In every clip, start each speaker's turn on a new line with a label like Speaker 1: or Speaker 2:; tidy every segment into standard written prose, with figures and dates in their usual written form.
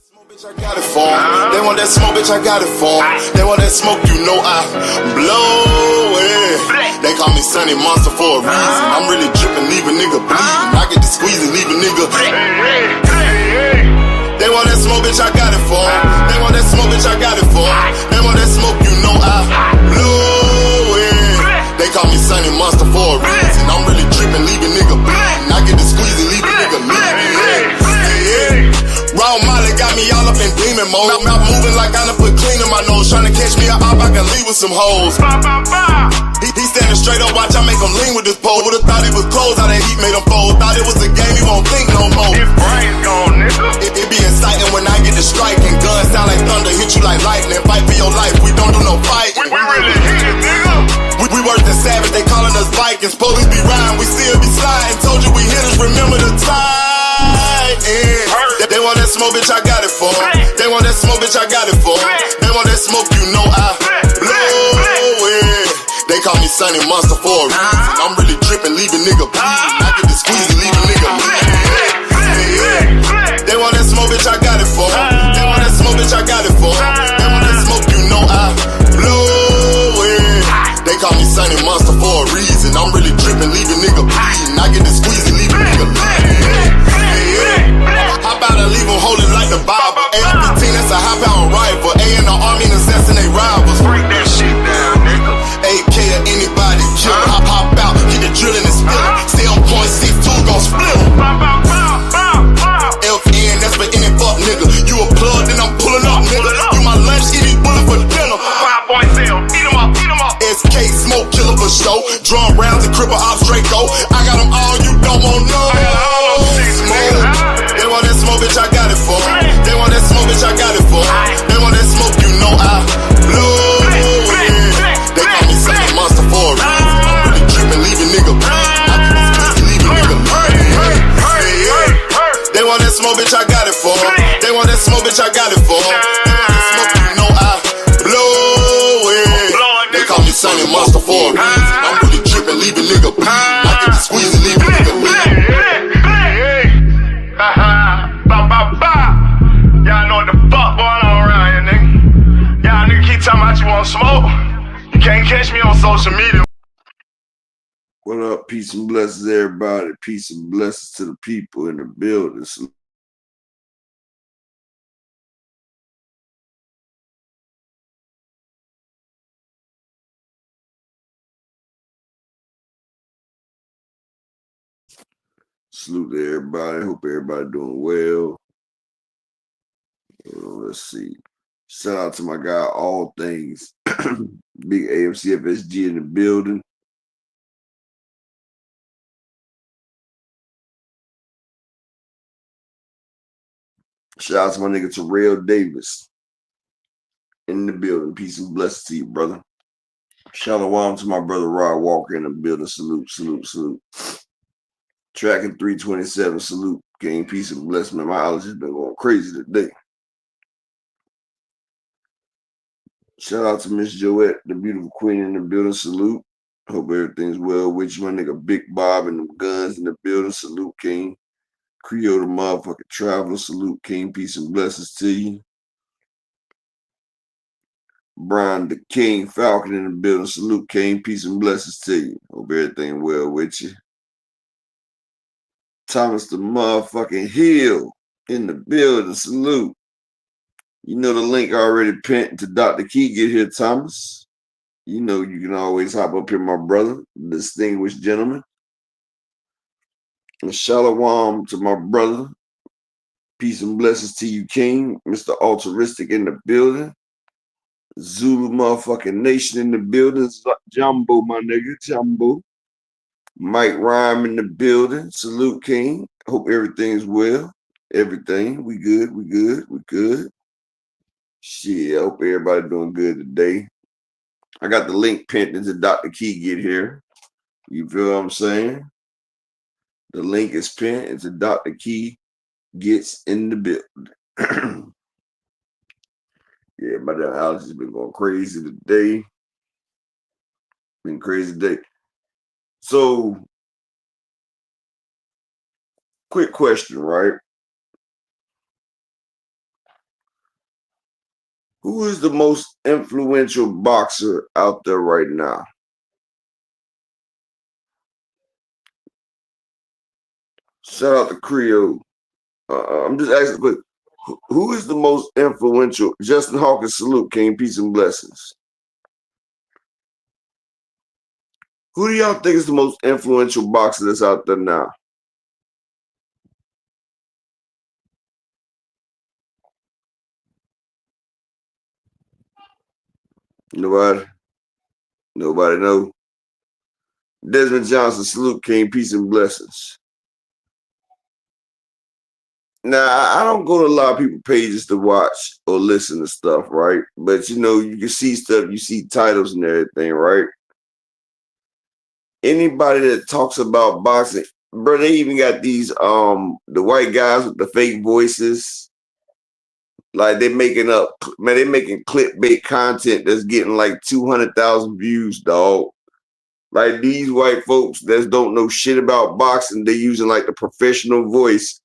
Speaker 1: Bitch, I got it for 'em. They want that smoke, bitch, I got it for 'em. They want that smoke, you know I blow it. They call me Sunny Monster for a reason. I'm really dripping, leave a nigga bleeding. I get the squeezing, leave a nigga. They want that smoke, bitch, I got it for 'em. They want that smoke, bitch, I got it for 'em. They want that smoke, you know I blow it. They call me Sunny Monster for a reason. I'm really dripping, leave a nigga bleeding. I get the squeezing, leave a nigga bleeding. Raw Molly got me all up in demon mode. Mouth moving like I done put clean in my nose. Tryna catch me up, I can leave with some hoes. He standing straight up, watch I make him lean with this pole. Would've thought he was closed, how that heat made him fold. Thought it was a game, he won't think no more.
Speaker 2: His brain's gone, nigga.
Speaker 1: It be exciting when I get the strike. And guns sound like thunder, hit you like lightning. Fight for your life, we don't do no fighting.
Speaker 2: We really hit it, nigga.
Speaker 1: We worse than savage, they calling us Vikings. Police be riding, we still be sliding. Told you we hitters, remember the time. They want that smoke, bitch, I got it for 'em. They want that smoke, bitch, I got it for 'em. They want that smoke, you know I blow it. They call me Sunny Monster for a reason. I'm really dripping, leave a nigga bleeding. I get the squeezing, leave a nigga bleeding. They want that smoke, bitch, I got it for 'em. They want that smoke, bitch, I got it for 'em. They want that smoke, you know I blow it. They call me Sunny Monster for a reason. I'm really dripping, leave a nigga bleeding. I get the squeezing, leave a nigga bleeding. How about I leave them holding like the Bible? AR-15, that's a high-power rifle. A in the army and assassinate rivals.
Speaker 2: Break that shit down, nigga.
Speaker 1: AK or anybody kill. Hop out, get the drilling and spilling. Stay on point, 6-2, gon' split 'em. FN, that's for any fuck nigga. You a plug, then I'm pulling up, nigga. You my lunch, eat these bullets for dinner.
Speaker 2: 5.0, eat 'em up, eat 'em up.
Speaker 1: SK, smoke killer for show. Drum rounds and cripple ops, Draco. I got them all, you don't want no. They want that smoke, bitch, I got it for 'em. They want that smoke, bitch, I got it for 'em. They want that smoke, you know I blow it. They call me Sunny Monster for a reason. I'm really dripping, leave a nigga bleeding. I get this pussy, leave a nigga bleeding. They want that smoke, bitch, I got it for 'em. They want that smoke, bitch, I got it for 'em. They want that smoke, you know I blow it. They call me Sunny Monster for a reason. I'm really dripping, leave a nigga bleeding. I get the squeeze and leave a nigga bleeding.
Speaker 2: Y'all know what the fuck going on around here, nigga. Y'all nigga keep talking about you want smoke. You can't catch me on social media.
Speaker 3: What up? Peace and blessings, everybody. Peace and blessings to the people in the building. Salute to everybody. Hope everybody doing well. Let's see. Shout out to my guy, All Things. Big AMCFSG in the building. Shout out to my nigga Terrell Davis in the building. Peace and blessings to you, brother. Shalom to my brother Rod Walker in the building. Salute, salute, salute. Tracking 327. Salute. King, peace and blessings. My allergies been going crazy today. Shout out to Miss Joette, the beautiful queen in the building. Salute. Hope everything's well with you. My nigga Big Bob and them guns in the building. Salute, King. Creole the motherfucking traveler. Salute, King. Peace and blessings to you. Brian the King Falcon in the building. Salute, King. Peace and blessings to you. Hope everything well with you. Thomas the motherfucking Hill in the building. Salute. You know the link already pinned to Dr. Key. Get here, Thomas. You know you can always hop up here, my brother, distinguished gentleman. And shalom to my brother. Peace and blessings to you, King. Mr. Altruistic in the building. Zulu motherfucking nation in the building. Jumbo, my nigga. Jumbo. Mike Rhyme in the building. Salute, King. Hope everything's well. Everything. We good. We good. We good. Shit, I hope everybody doing good today. I got the link pinned into Dr. Key Get Here. You feel what I'm saying? The link is pinned into Dr. Key Gets in the building. Yeah, my damn allergies been going crazy today. Been crazy day. So, quick question, right? Who is the most influential boxer out there right now? Shout out to Creole. I'm just asking, but who is the most influential? Justin Hawkins, salute, King, peace and blessings. Who do y'all think is the most influential boxer that's out there now? Nobody? Nobody know? Desmond Johnson, salute, King, peace and blessings. Now, I don't go to a lot of people's pages to watch or listen to stuff, right? But you know, you can see stuff, you see titles and everything, right? Anybody that talks about boxing, bro, they even got these the white guys with the fake voices. Like they making up, man, they making clickbait content that's getting like 200,000 views, dog. Like these white folks that don't know shit about boxing, they using like the professional voice.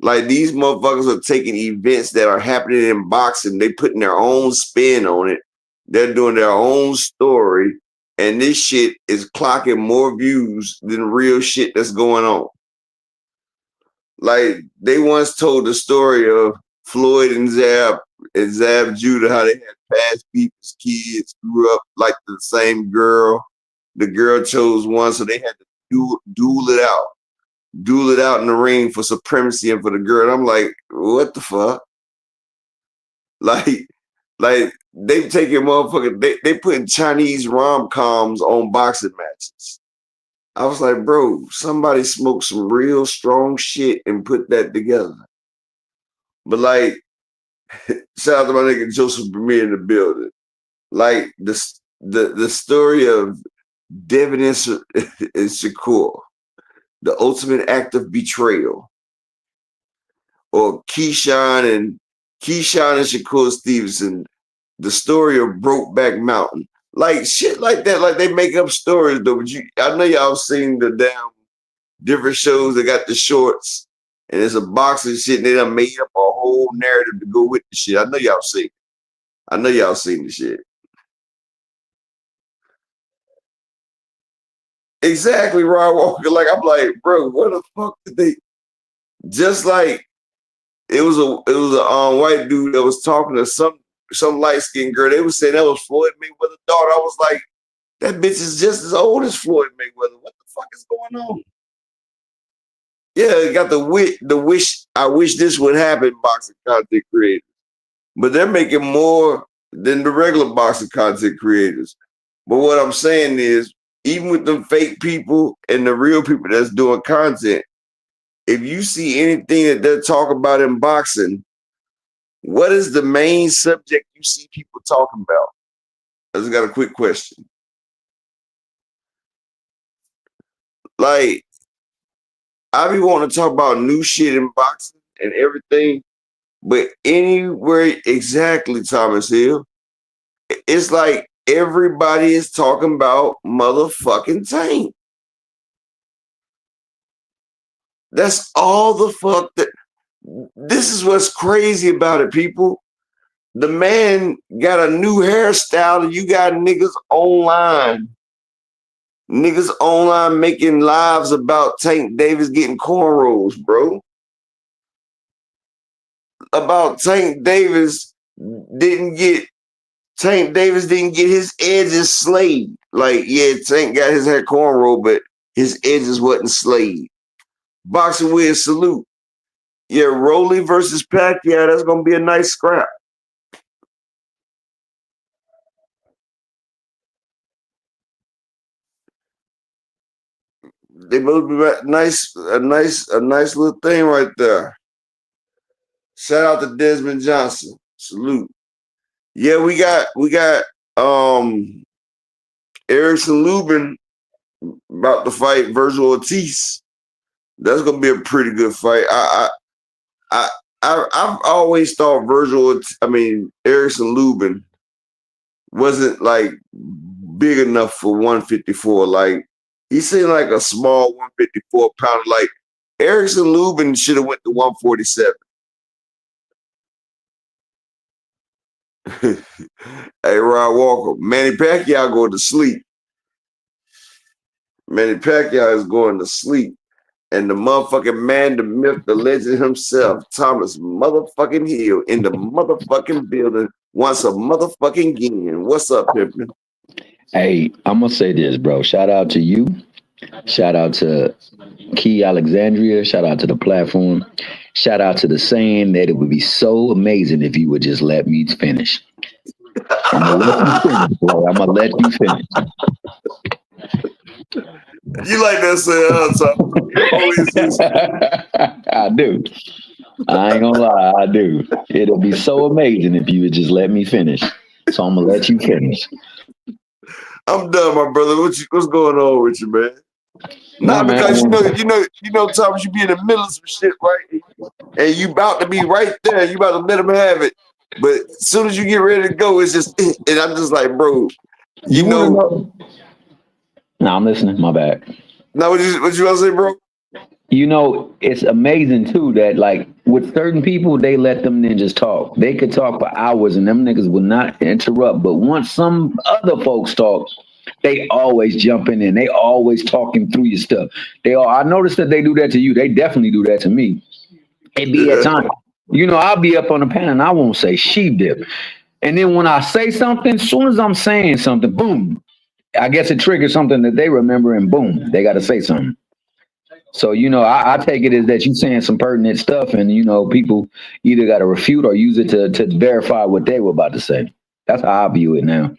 Speaker 3: Like these motherfuckers are taking events that are happening in boxing, they putting their own spin on it. They're doing their own story, and this shit is clocking more views than real shit that's going on. Like they once told the story of Floyd and Zab Judah, how they had past beef as kids, grew up like the same girl. The girl chose one, so they had to duel it out in the ring for supremacy and for the girl. I'm like, what the fuck? Like they taking motherfucking, they putting Chinese rom-coms on boxing matches. I was like, bro, somebody smoked some real strong shit and put that together. But like, shout out to my nigga Joseph Premier in the building. Like the story of Devin and Shakur, the ultimate act of betrayal, or Keyshawn and Shakur Stevenson, the story of Brokeback Mountain, like shit like that. Like they make up stories though. But I know y'all seen the damn different shows that got the shorts, and it's a boxing shit, and they done made up a whole narrative to go with the shit. I know y'all seen. I know y'all seen the shit. Exactly, Rod Walker. Like I'm like, bro, what the fuck did they? Just like it was a white dude that was talking to some light skinned girl. They was saying that was Floyd Mayweather's daughter. I was like, that bitch is just as old as Floyd Mayweather. What the fuck is going on? Yeah, got the wish. I wish this would happen. Boxing content creators, but they're making more than the regular boxing content creators. But what I'm saying is, even with them fake people and the real people that's doing content, if you see anything that they're talking about in boxing, what is the main subject you see people talking about? I just got a quick question. Like, I be wanting to talk about new shit in boxing and everything, but anywhere exactly, Thomas Hill, it's like everybody is talking about motherfucking Tank. That's all the fuck that. This is what's crazy about it, people. The man got a new hairstyle, and you got niggas online making lives about Tank Davis getting cornrows, bro. About Tank Davis didn't get his edges slayed. Like, yeah, Tank got his hair cornrow, but his edges wasn't slayed. Boxing with salute. Yeah, Rolly versus Pacquiao, that's gonna be a nice scrap. They both be a nice little thing right there. Shout out to Desmond Johnson. Salute. Yeah, we got Erickson Lubin about to fight Virgil Ortiz. That's gonna be a pretty good fight. I've always thought Erickson Lubin wasn't like big enough for 154. Like he seemed like a small 154 pounder. Like Erickson Lubin should have went to 147. Hey, Rod Walker, Manny Pacquiao going to sleep. Manny Pacquiao is going to sleep. And the motherfucking man, the myth, the legend himself, Thomas motherfucking Hill, in the motherfucking building once a motherfucking again. What's up, Pimpin?
Speaker 4: Hey, I'm gonna say this, bro. Shout out to you. Shout out to Key Alexandria. Shout out to the platform. Shout out to the saying that it would be so amazing if you would just let me finish. I'm gonna let you finish, bro. I'm gonna let you finish.
Speaker 3: You like that saying,
Speaker 4: I do. I ain't gonna lie, I do. It'll be so amazing if you would just let me finish. So I'm gonna let you finish.
Speaker 3: I'm done, my brother. What's going on with you, man? Not because you know, Thomas, you be in the middle of some shit, right? And you about to be right there. You about to let him have it. But as soon as you get ready to go, it's just, and I'm just like, bro, you know.
Speaker 4: No, I'm listening. My bad.
Speaker 3: Now, what you want to say, bro?
Speaker 4: You know, it's amazing too that like with certain people, they let them ninjas talk. They could talk for hours and them niggas would not interrupt. But once some other folks talk, they always jumping in. They always talking through your stuff. I noticed that they do that to you. They definitely do that to me. It be at times. You know, I'll be up on the panel and I won't say sheep dip. And then when I say something, as soon as I'm saying something, boom, I guess it triggers something that they remember and boom, they got to say something. So, you know, I take it as that you saying some pertinent stuff and, you know, people either got to refute or use it to verify what they were about to say. That's how I view it now.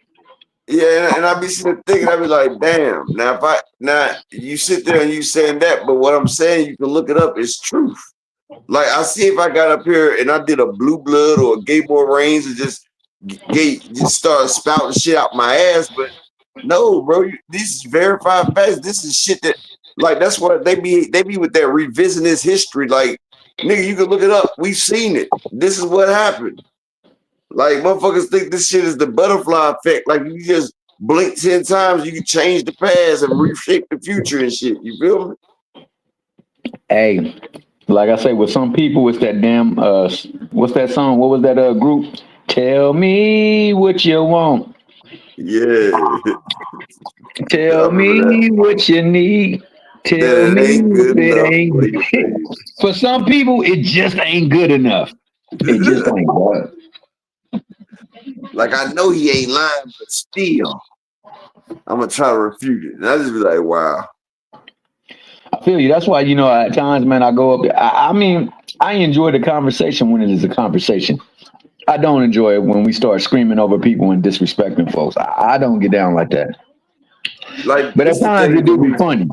Speaker 3: Yeah, and I be sitting thinking, I be like, damn, now you sit there and you saying that, but what I'm saying, you can look it up, it's truth. Like, I see if I got up here and I did a Blue Blood or a Gabor Reigns and just start spouting shit out my ass, but no, bro, this is verified facts. This is shit that, like, that's what they be with that revisionist history. Like, nigga, you can look it up. We've seen it. This is what happened. Like, motherfuckers think this shit is the butterfly effect. Like, you just blink 10 times, you can change the past and reshape the future and shit. You feel me?
Speaker 4: Hey, like I say, with some people, it's that damn, what's that song? What was that group? Tell me what you want.
Speaker 3: Yeah.
Speaker 4: Tell me what you need. Tell me if it ain't good. For some people, it just ain't good enough. It just ain't good.
Speaker 3: Like, I know he ain't lying, but still, I'm going to try to refute it. And I just be like, wow.
Speaker 4: I feel you. That's why, you know, at times, man, I go up. I mean, I enjoy the conversation when it is a conversation. I don't enjoy it when we start screaming over people and disrespecting folks. I don't get down like that.
Speaker 3: Like,
Speaker 4: but at times it do be funny.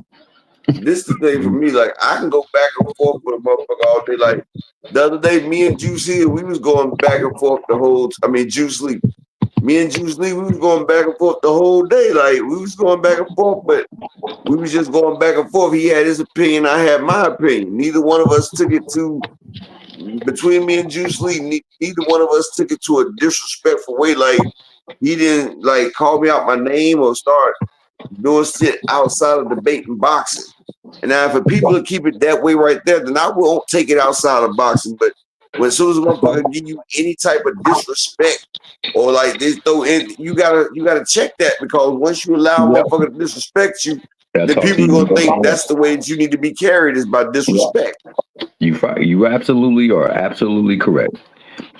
Speaker 3: This is the thing for me. Like, I can go back and forth with a motherfucker all day. Like, the other day, me and Juice Hill, we was going back and forth Juice Lee. Me and Juice Lee, we was going back and forth the whole day. Like, we was going back and forth, but we was just going back and forth. He had his opinion, I had my opinion. Neither one of us took it to, between me and Juice Lee, neither one of us took it to a disrespectful way. Like, he didn't, like, call me out my name or start doing shit outside of debate and boxing. And now, for people to keep it that way right there, then I won't take it outside of boxing. But when as soon as a motherfucker give you any type of disrespect or like they throw in, you gotta check that, because once you allow a motherfucker to disrespect you, then people gonna think that's the way that you need to be carried, is by disrespect.
Speaker 4: You absolutely are absolutely correct.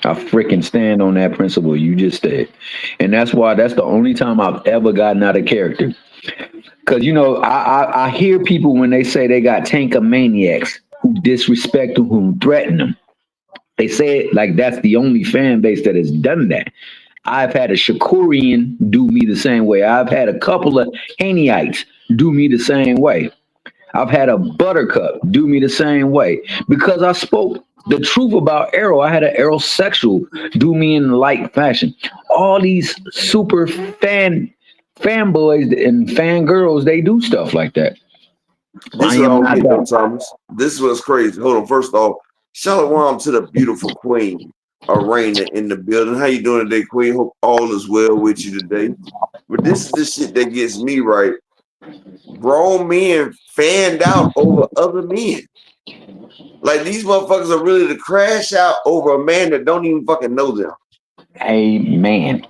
Speaker 4: I freaking stand on that principle you just said. And that's the only time I've ever gotten out of character. Because, you know, I hear people when they say they got tankomaniacs who disrespect them, who threaten them. They say it like that's the only fan base that has done that. I've had a Shakurian do me the same way. I've had a couple of Hanyites do me the same way. I've had a Buttercup do me the same way. Because I spoke the truth about Errol. I had an Errol-sexual do me in like fashion. All these super fanboys and fangirls, they do stuff like that.
Speaker 3: This is what I don't get though, Thomas. This is what's crazy. Hold on. First off, shalom to the beautiful queen, Arena, in the building. How you doing today, queen? Hope all is well with you today. But this is the shit that gets me right. Grown men fanned out over other men. Like, these motherfuckers are really to crash out over a man that don't even fucking know them.
Speaker 4: Amen.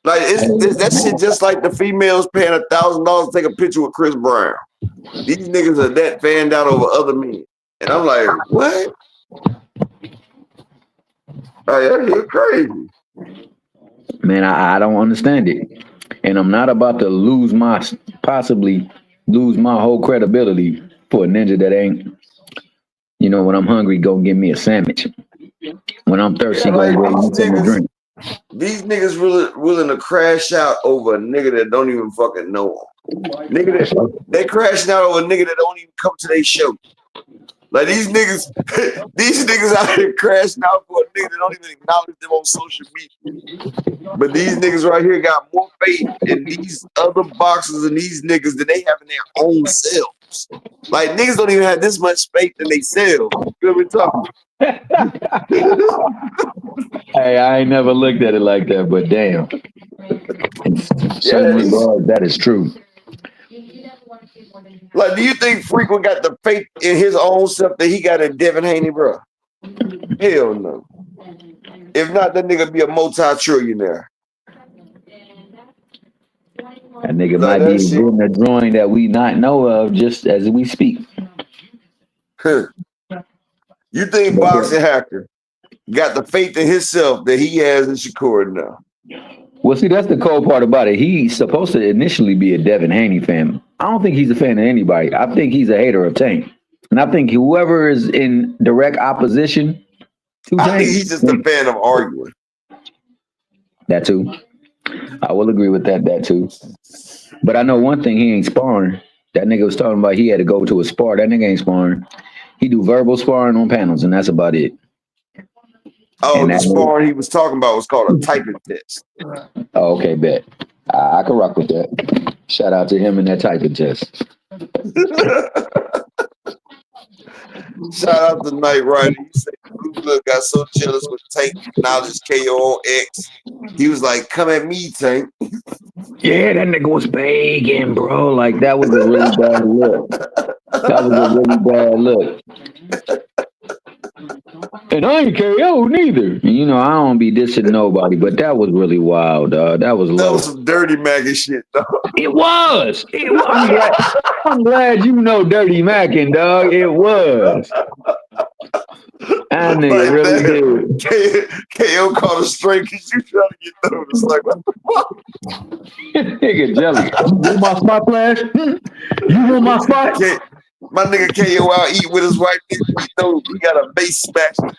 Speaker 3: Like that shit just like the females paying $1,000 to take a picture with Chris Brown. These niggas are that fanned out over other men. And I'm like, what? Like, that's crazy.
Speaker 4: Man, I don't understand it. And I'm not about to possibly lose my whole credibility for a ninja that ain't, when I'm hungry, go get me a sandwich. When I'm thirsty,
Speaker 3: Yeah, like,
Speaker 4: go get me something to drink.
Speaker 3: These niggas really willing to crash out over a nigga that don't even fucking know them. They crashing out over a nigga that don't even come to their show. Like these niggas out here crashing out for a nigga that don't even acknowledge them on social media. But these niggas right here got more faith in these other boxers and these niggas than they have in their own selves. Like niggas don't even have this much faith in themselves. You know what I'm talking?
Speaker 4: Hey, I ain't never looked at it like that, but damn. In certain regards, that is true.
Speaker 3: Like, do you think Frequent got the faith in his own self that he got in Devin Haney, bro? Hell no. If not, that nigga be a multi-trillionaire.
Speaker 4: That nigga might be doing a drawing that we not know of just as we speak.
Speaker 3: You think Boxing Hacker got the faith in himself that he has in Shakur now?
Speaker 4: Well, see, that's the cold part about it. He's supposed to initially be a Devin Haney fan. I don't think he's a fan of anybody. I think he's a hater of Tank. And I think whoever is in direct opposition to Tank.
Speaker 3: I think he's just a fan of arguing.
Speaker 4: That too. I will agree with that too. But I know one thing, he ain't sparring. That nigga was talking about he had to go to a spar. That nigga ain't sparring. He do verbal sparring on panels, and that's about it.
Speaker 3: Oh, the sparring he was talking about was called a typing test.
Speaker 4: Oh, okay, bet. I can rock with that. Shout out to him and that typing test.
Speaker 3: Shout out to Knight Rider. He said Blue Blood got so jealous with Tank knowledge KO on X. He was like, "Come at me, Tank."
Speaker 4: Yeah, that nigga was begging, bro. Like that was a really bad look. That was a really bad look. And I ain't KO neither. I don't be dissing nobody, but that was really wild, dog. That was
Speaker 3: some dirty Mac and shit, dog.
Speaker 4: It was. I'm glad you know Dirty Mackin, dog. It was. That nigga really did.
Speaker 3: KO called a straight because you trying to get through. It's like, what the fuck?
Speaker 4: Nigga jelly. You want my spot, Flash? You want my spot?
Speaker 3: My nigga KO out eat with his wife. He got a base smash.
Speaker 4: That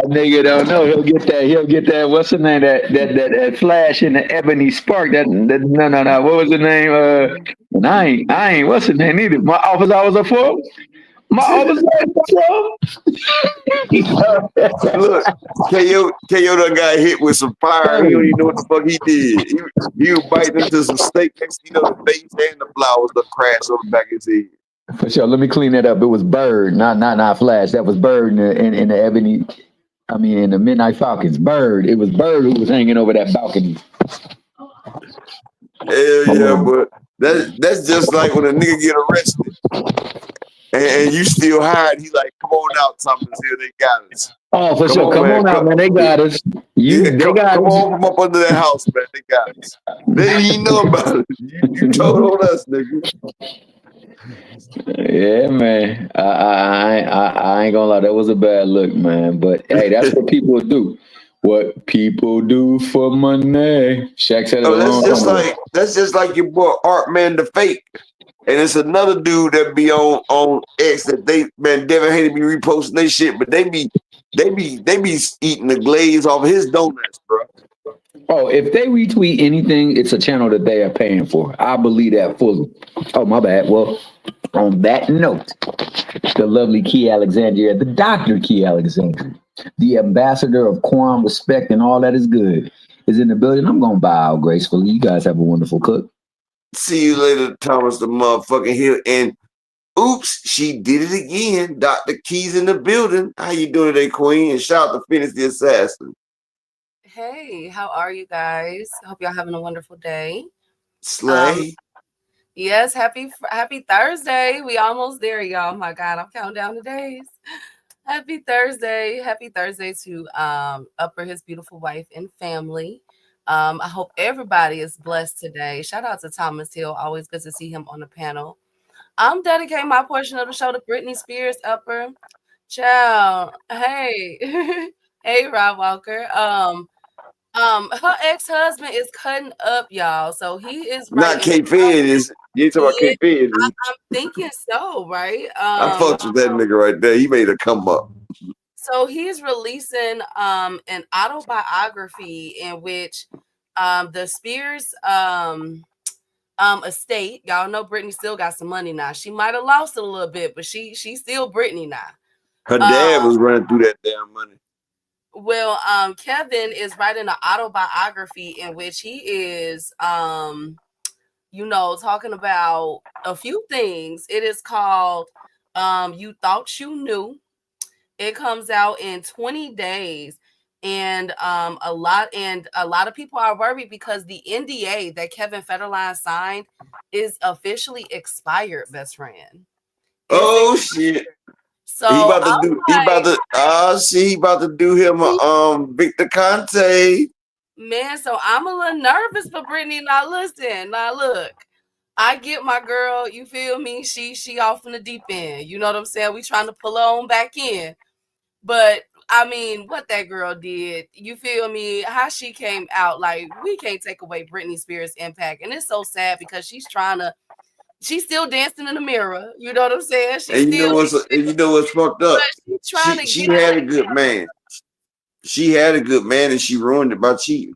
Speaker 4: nigga don't know. He'll get that. What's the name? That Flash in the Ebony Spark. No. What was the name? And I ain't. What's the name either? My office hours are full. My office hours are full.
Speaker 3: Look, KO done got hit with some fire. He don't even know what the fuck he did. He was biting into some steak. Next thing you know, the base and the flowers done crashed on the back of his head.
Speaker 4: For sure. Let me clean that up. It was Bird, not Flash. That was Bird in the Ebony. I mean, in the Midnight Falcons. Bird. It was Bird who was hanging over that balcony.
Speaker 3: Hell yeah, but that's just like when a nigga get arrested and you still hide. He like, come on out, Thomas. Here they got us.
Speaker 4: Oh, for sure. Come on out, man. They got us.
Speaker 3: Come on from up under that house, man. They got us. They didn't even know about it. You told on us, nigga.
Speaker 4: Yeah, man. I ain't gonna lie. That was a bad look, man. But hey, that's what people do. What people do for money. Shaq said it.
Speaker 3: That's just like your boy Art Man the Fake. And it's another dude that be on X that Devin Haney be reposting their shit, but they be eating the glaze off of his donuts, bro.
Speaker 4: Oh, if they retweet anything, it's a channel that they are paying for. I believe that fully. Oh, my bad. Well, on that note, the lovely Key Alexandria, the Dr. Key Alexandria, the ambassador of qualm, respect, and all that is good, is in the building. I'm going to bow gracefully. You guys have a wonderful cook.
Speaker 3: See you later, Thomas the motherfucking Hill. And oops, she did it again. Dr. Key's in the building. How you doing today, Queen? And shout out to Phoenix the Assassin.
Speaker 5: Hey, how are you guys? I hope y'all having a wonderful day.
Speaker 3: Slay.
Speaker 5: Yes, happy Thursday. We almost there, y'all. Oh my God, I'm counting down the days. Happy Thursday. Happy Thursday to Upper, his beautiful wife and family. I hope everybody is blessed today. Shout out to Thomas Hill. Always good to see him on the panel. I'm dedicating my portion of the show to Britney Spears, Upper. Ciao. Hey. Hey, Rob Walker. Her ex-husband is cutting up, y'all. So he is
Speaker 3: Not
Speaker 5: writing.
Speaker 3: K-Fed, is it? You talking about
Speaker 5: Yeah,
Speaker 3: K-Fed?
Speaker 5: I'm thinking so, right?
Speaker 3: I fucked with that nigga right there. He made a come up.
Speaker 5: So he's releasing an autobiography in which the Spears estate, y'all know Britney still got some money now. She might have lost it a little bit, but she's still Britney now.
Speaker 3: Her dad was running through that damn money.
Speaker 5: Well, Kevin is writing an autobiography in which he is talking about a few things. It is called You Thought You Knew. It comes out in 20 days. And a lot of people are worried because the NDA that Kevin Federline signed is officially expired, best friend.
Speaker 3: Oh shit.
Speaker 5: So
Speaker 3: he about to do him a Victor Conte.
Speaker 5: Man, so I'm a little nervous for Britney. Now listen, look. I get my girl, you feel me? She off in the deep end. You know what I'm saying? We trying to pull her on back in. But I mean, what that girl did, you feel me? How she came out, like, we can't take away Britney Spears' impact. And it's so sad because she's still dancing in the mirror. You know what I'm saying?
Speaker 3: You know what's fucked up? She had a good man. She had a good man and she ruined it by cheating.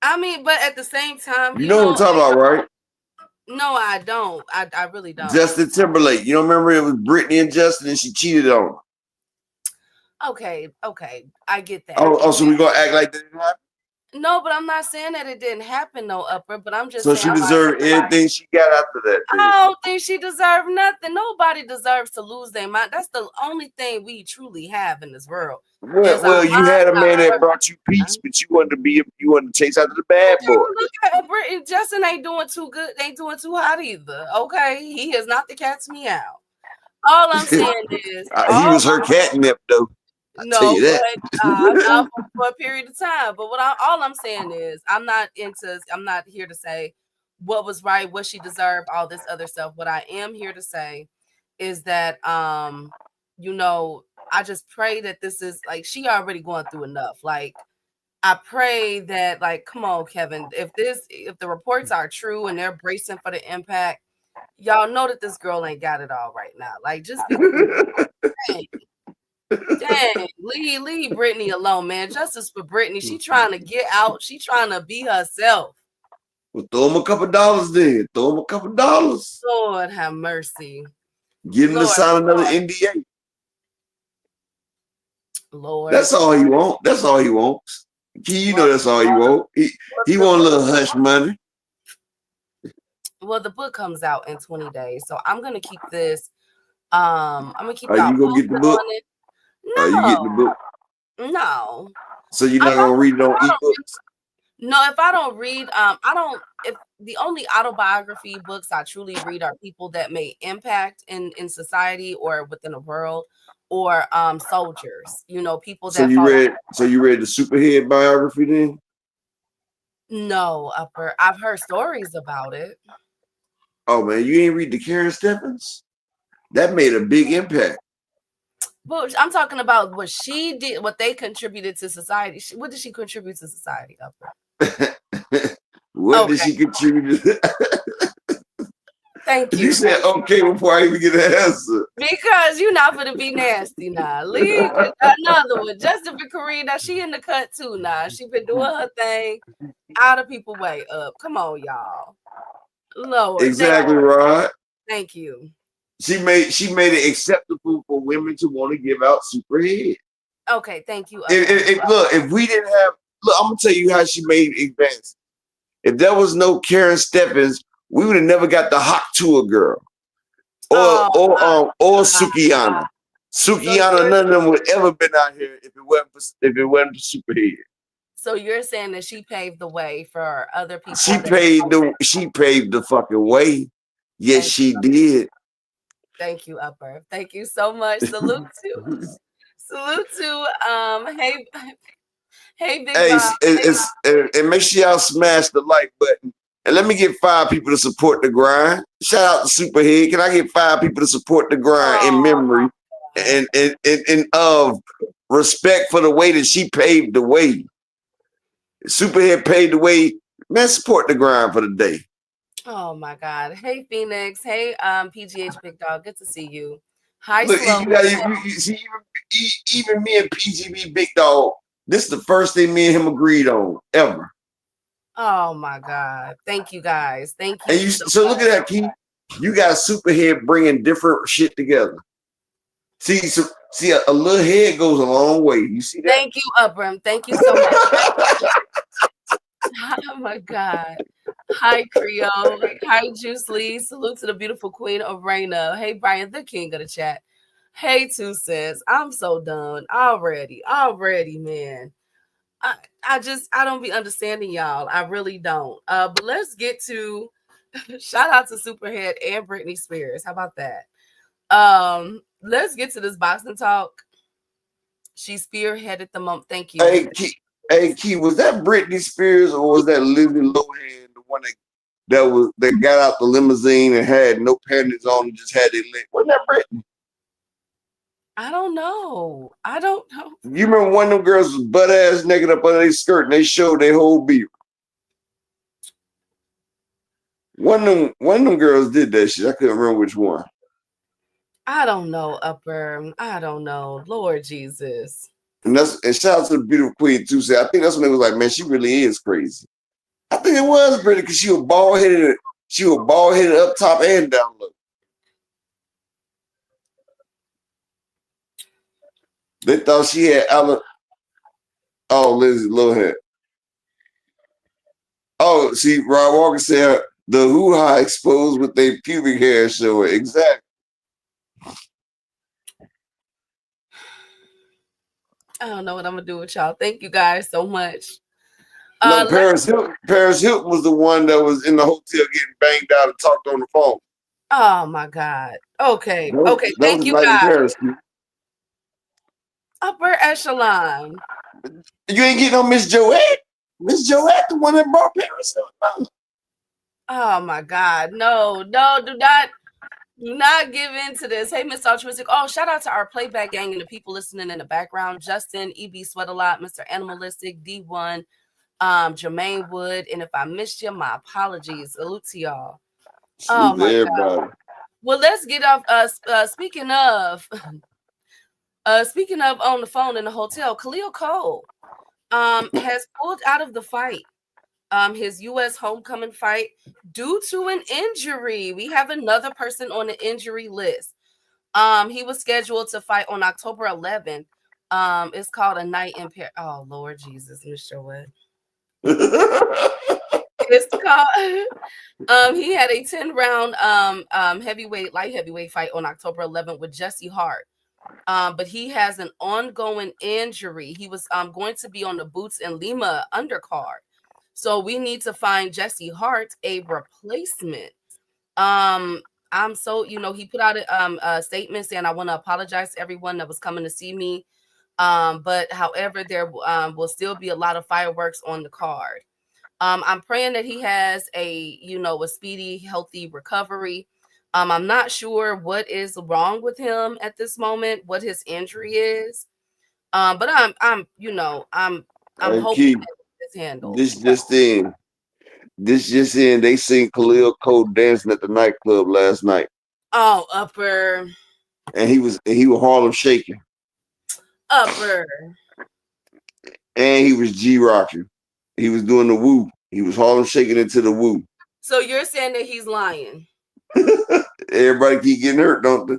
Speaker 5: I mean, but at the same time,
Speaker 3: you know what I'm talking about, right?
Speaker 5: No, I don't. I really don't.
Speaker 3: Justin Timberlake. You don't remember it was Britney and Justin and she cheated on him.
Speaker 5: Okay, I get that.
Speaker 3: Oh, so we gonna act like that didn't happen?
Speaker 5: No, but I'm not saying that it didn't happen, no, Upper. But I'm just
Speaker 3: so
Speaker 5: saying,
Speaker 3: she deserved everything she got after that.
Speaker 5: Then. I don't think she deserved nothing. Nobody deserves to lose their mind. That's the only thing we truly have in this world.
Speaker 3: Well, you had a man that brought you peace, but you wanted to chase after the bad boy.
Speaker 5: Look at Britney. Justin ain't doing too good. Ain't doing too hot either. Okay, he is not the cat's me out. All I'm saying is
Speaker 3: he was her catnip though.
Speaker 5: No, but for a period of time. But all I'm saying is I'm not here to say what was right, what she deserved, all this other stuff. What I am here to say is that I just pray that this is like she already going through enough. Like I pray that, like, come on, Kevin, if the reports are true and they're bracing for the impact, y'all know that this girl ain't got it all right now. Like, just be dang, leave Britney alone, man. Justice for Britney. She trying to get out. She trying to be herself.
Speaker 3: Well, throw him a couple dollars then. Throw him a couple dollars.
Speaker 5: Lord have mercy.
Speaker 3: Get him to sign another NDA.
Speaker 5: Lord.
Speaker 3: That's all he wants. That's all he wants. You know that's all he wants. He want a little hush money.
Speaker 5: Well, the book comes out in 20 days. So I'm gonna keep this. I'm gonna keep.
Speaker 3: Are you gonna get the book?
Speaker 5: No.
Speaker 3: You get the book?
Speaker 5: No.
Speaker 3: So you're not gonna read it on ebooks?
Speaker 5: No, if I don't read, if the only autobiography books I truly read are people that made impact in society or within the world, or soldiers, people that.
Speaker 3: So you read the Superhead biography then?
Speaker 5: No, Upper. I've heard stories about it.
Speaker 3: Oh man, you ain't read the Karen Stephens? That made a big impact.
Speaker 5: But I'm talking about what she did, what they contributed to society. What did she contribute to society, Upper?
Speaker 3: What did she contribute?
Speaker 5: Thank you.
Speaker 3: You said okay before I even get an answer.
Speaker 5: Because you're not gonna be nasty now. Leave another one. Justin Karina, she in the cut too now. She been doing her thing out of people way up. Come on, y'all. Lord.
Speaker 3: Exactly, Rod.
Speaker 5: Thank you.
Speaker 3: She made it acceptable for women to want to give out Superhead.
Speaker 5: Okay, thank you.
Speaker 3: If we didn't have, I'm gonna tell you how she made advances. If there was no Karen Stephens, we would have never got the Hot Tour girl, or Sukihana. Sukihana, none of them would ever been out here if it wasn't for Superhead.
Speaker 5: So you're saying that she paved the way for other people?
Speaker 3: She paved the fucking way. Yes, she did.
Speaker 5: Thank you, Upper. Thank you so much. Salute to hey Big
Speaker 3: Hey,
Speaker 5: Bob.
Speaker 3: and make sure y'all smash the like button. And let me get 5 people to support the grind. Shout out to Superhead. Can I get 5 people to support the grind in memory and of respect for the way that she paved the way? Superhead paved the way. Man, support the grind for the day.
Speaker 5: Oh my God. Hey Phoenix. Hey PGH Big Dog. Good to see you. Hi
Speaker 3: Look,
Speaker 5: Slow.
Speaker 3: you see, even me and PGB Big Dog, this is the first thing me and him agreed on ever.
Speaker 5: Oh my God. Thank you guys. Thank you.
Speaker 3: And so look at that, Keith. You got Superhead bringing different shit together. See, a little head goes a long way. You see that?
Speaker 5: Thank you, Upram. Thank you so much. Oh my God. Hi, Creole. Hi, Juice Lee. Salute to the beautiful queen of Reina. Hey, Brian, the king of the chat. Hey, 2 Cents. I'm so done already, man. I don't be understanding y'all. I really don't. But let's get to shout out to Superhead and Britney Spears. How about that? Let's get to this boxing talk. She spearheaded the moment. Thank you.
Speaker 3: Hey, Key, was that Britney Spears or was that Lindsay Lohan, the one that got out the limousine and had no panties on and just had it lit? Wasn't that Britney?
Speaker 5: I don't know.
Speaker 3: You remember one of them girls was butt ass naked up under their skirt and they showed their whole beard. One of them girls did that shit. I couldn't remember which one.
Speaker 5: I don't know, Upper. I don't know. Lord Jesus.
Speaker 3: And shout out to the beautiful queen too. I think that's when it was like, man, she really is crazy. I think it was Britney because she was bald headed. She was bald headed up top and down low. They thought she had Lindsay Lohan. Oh, see, Rod Walker said the hoo-ha exposed with their pubic hair showing. Exactly.
Speaker 5: I don't know what I'm gonna do with y'all. Thank you guys so much.
Speaker 3: No, Paris Hilton was the one that was in the hotel getting banged out and talked on the phone.
Speaker 5: Oh my God. Okay. Thank you,
Speaker 3: guys.
Speaker 5: Upper echelon.
Speaker 3: You ain't getting on Miss Joette. Miss Joette, the one that brought Paris Hilton.
Speaker 5: Oh my God. No, do not give in to this. Hey, Mr. Altruistic. Oh, shout out to our playback gang and the people listening in the background. Justin, EB Sweat a Lot, Mr. Animalistic, D1, Jermaine Wood. And if I missed you, my apologies. Salute to y'all. Oh my God. Well, let's get off. Speaking of on the phone in the hotel, Khalil Cole has pulled out of the fight. His U.S. homecoming fight due to an injury. We have another person on the injury list. He was scheduled to fight on October 11th. It's called a night in Paris. Oh Lord Jesus, Mr. What? It's called. He had a 10-round light heavyweight fight on October 11th with Jesse Hart. But he has an ongoing injury. He was going to be on the Boots and Lima undercard. So we need to find Jesse Hart a replacement. I'm so, he put out a statement saying, I want to apologize to everyone that was coming to see me. But however, there will still be a lot of fireworks on the card. I'm praying that he has a speedy, healthy recovery. I'm not sure what is wrong with him at this moment, what his injury is. But I'm hoping it's handled.
Speaker 3: This just in. They seen Khalil Cole dancing at the nightclub last night.
Speaker 5: Oh, Upper.
Speaker 3: And he was Harlem shaking.
Speaker 5: Upper.
Speaker 3: And he was G-rocking. He was doing the woo. He was Harlem shaking into the woo.
Speaker 5: So you're saying that he's lying?
Speaker 3: Everybody keep getting hurt, don't they?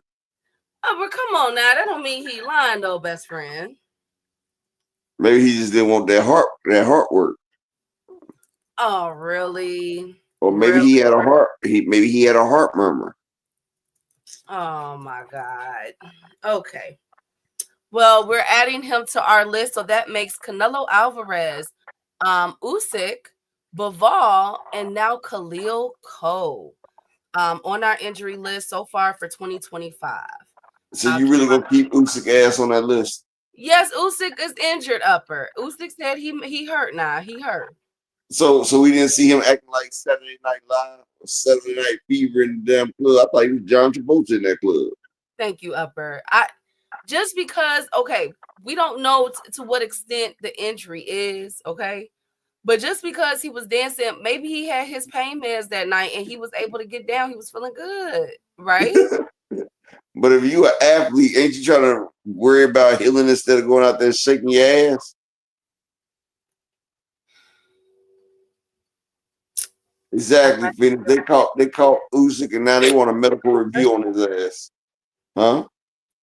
Speaker 5: Upper, come on now. That don't mean he lying though, best friend.
Speaker 3: Maybe he just didn't want that heart work.
Speaker 5: Oh, really?
Speaker 3: Or maybe he had a heart. Maybe he had a heart murmur.
Speaker 5: Oh my God. Okay. Well, we're adding him to our list, so that makes Canelo Alvarez, Usyk, Bivol, and now Khalil Cole. on our injury list so far for 2025.
Speaker 3: So you really gonna keep Usyk ass on that list?
Speaker 5: Yes, Usyk is injured. Upper Usyk said he hurt now. He hurt.
Speaker 3: So we didn't see him acting like Saturday Night Live or Saturday Night Fever in the damn club. I thought he was John Travolta in that club.
Speaker 5: Thank you, Upper. Just because, okay, we don't know to what extent the injury is, okay? But just because he was dancing, maybe he had his pain meds that night and he was able to get down. He was feeling good, right?
Speaker 3: But if you an athlete, ain't you trying to worry about healing instead of going out there shaking your ass? Exactly, Phoenix. They caught Usyk, and now they want a medical review on his ass. Huh?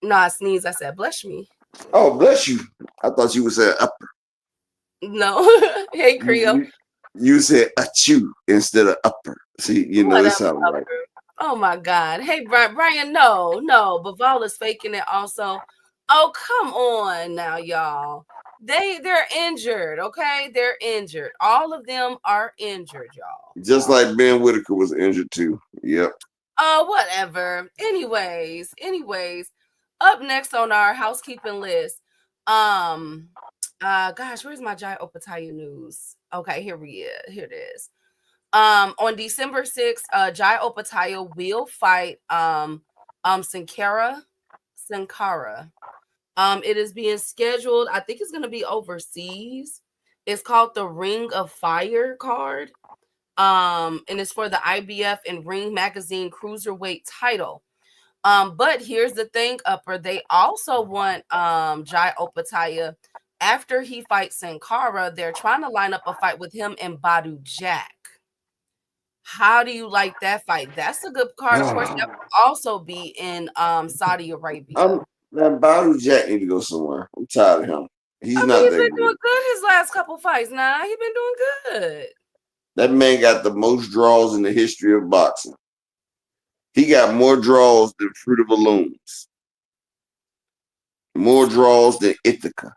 Speaker 5: No, I sneezed. I said, bless me.
Speaker 3: Oh, bless you. I thought you would say upper.
Speaker 5: No. Hey, Creole.
Speaker 3: You said achoo instead of upper. See, you know, it sounds right.
Speaker 5: Oh my God. Hey, Brian, no. Bivola's faking it also. Oh, come on now, y'all. They're injured, okay? They're injured. All of them are injured, y'all.
Speaker 3: Just like Ben Whitaker was injured too. Yep.
Speaker 5: Oh, whatever. Anyways. Up next on our housekeeping list. Gosh, where's my Jai Opetaia news? Okay, here it is. On December 6th, Jai Opetaia will fight Sin Cara. It is being scheduled. I think it's going to be overseas. It's called the Ring of Fire card. And it's for the IBF and Ring Magazine Cruiserweight title. But here's the thing, Upper. They also want Jai Opetaia after he fights Sin Cara. They're trying to line up a fight with him and Badou Jack. How do you like that fight? That's a good card. Of course, that will also be in Saudi Arabia.
Speaker 3: That Badou Jack need to go somewhere. I'm tired of him. He's been
Speaker 5: doing good his last couple fights. Nah, he's been doing good.
Speaker 3: That man got the most draws in the history of boxing. He got more draws than Fruit of the Looms. More draws than Ithaca.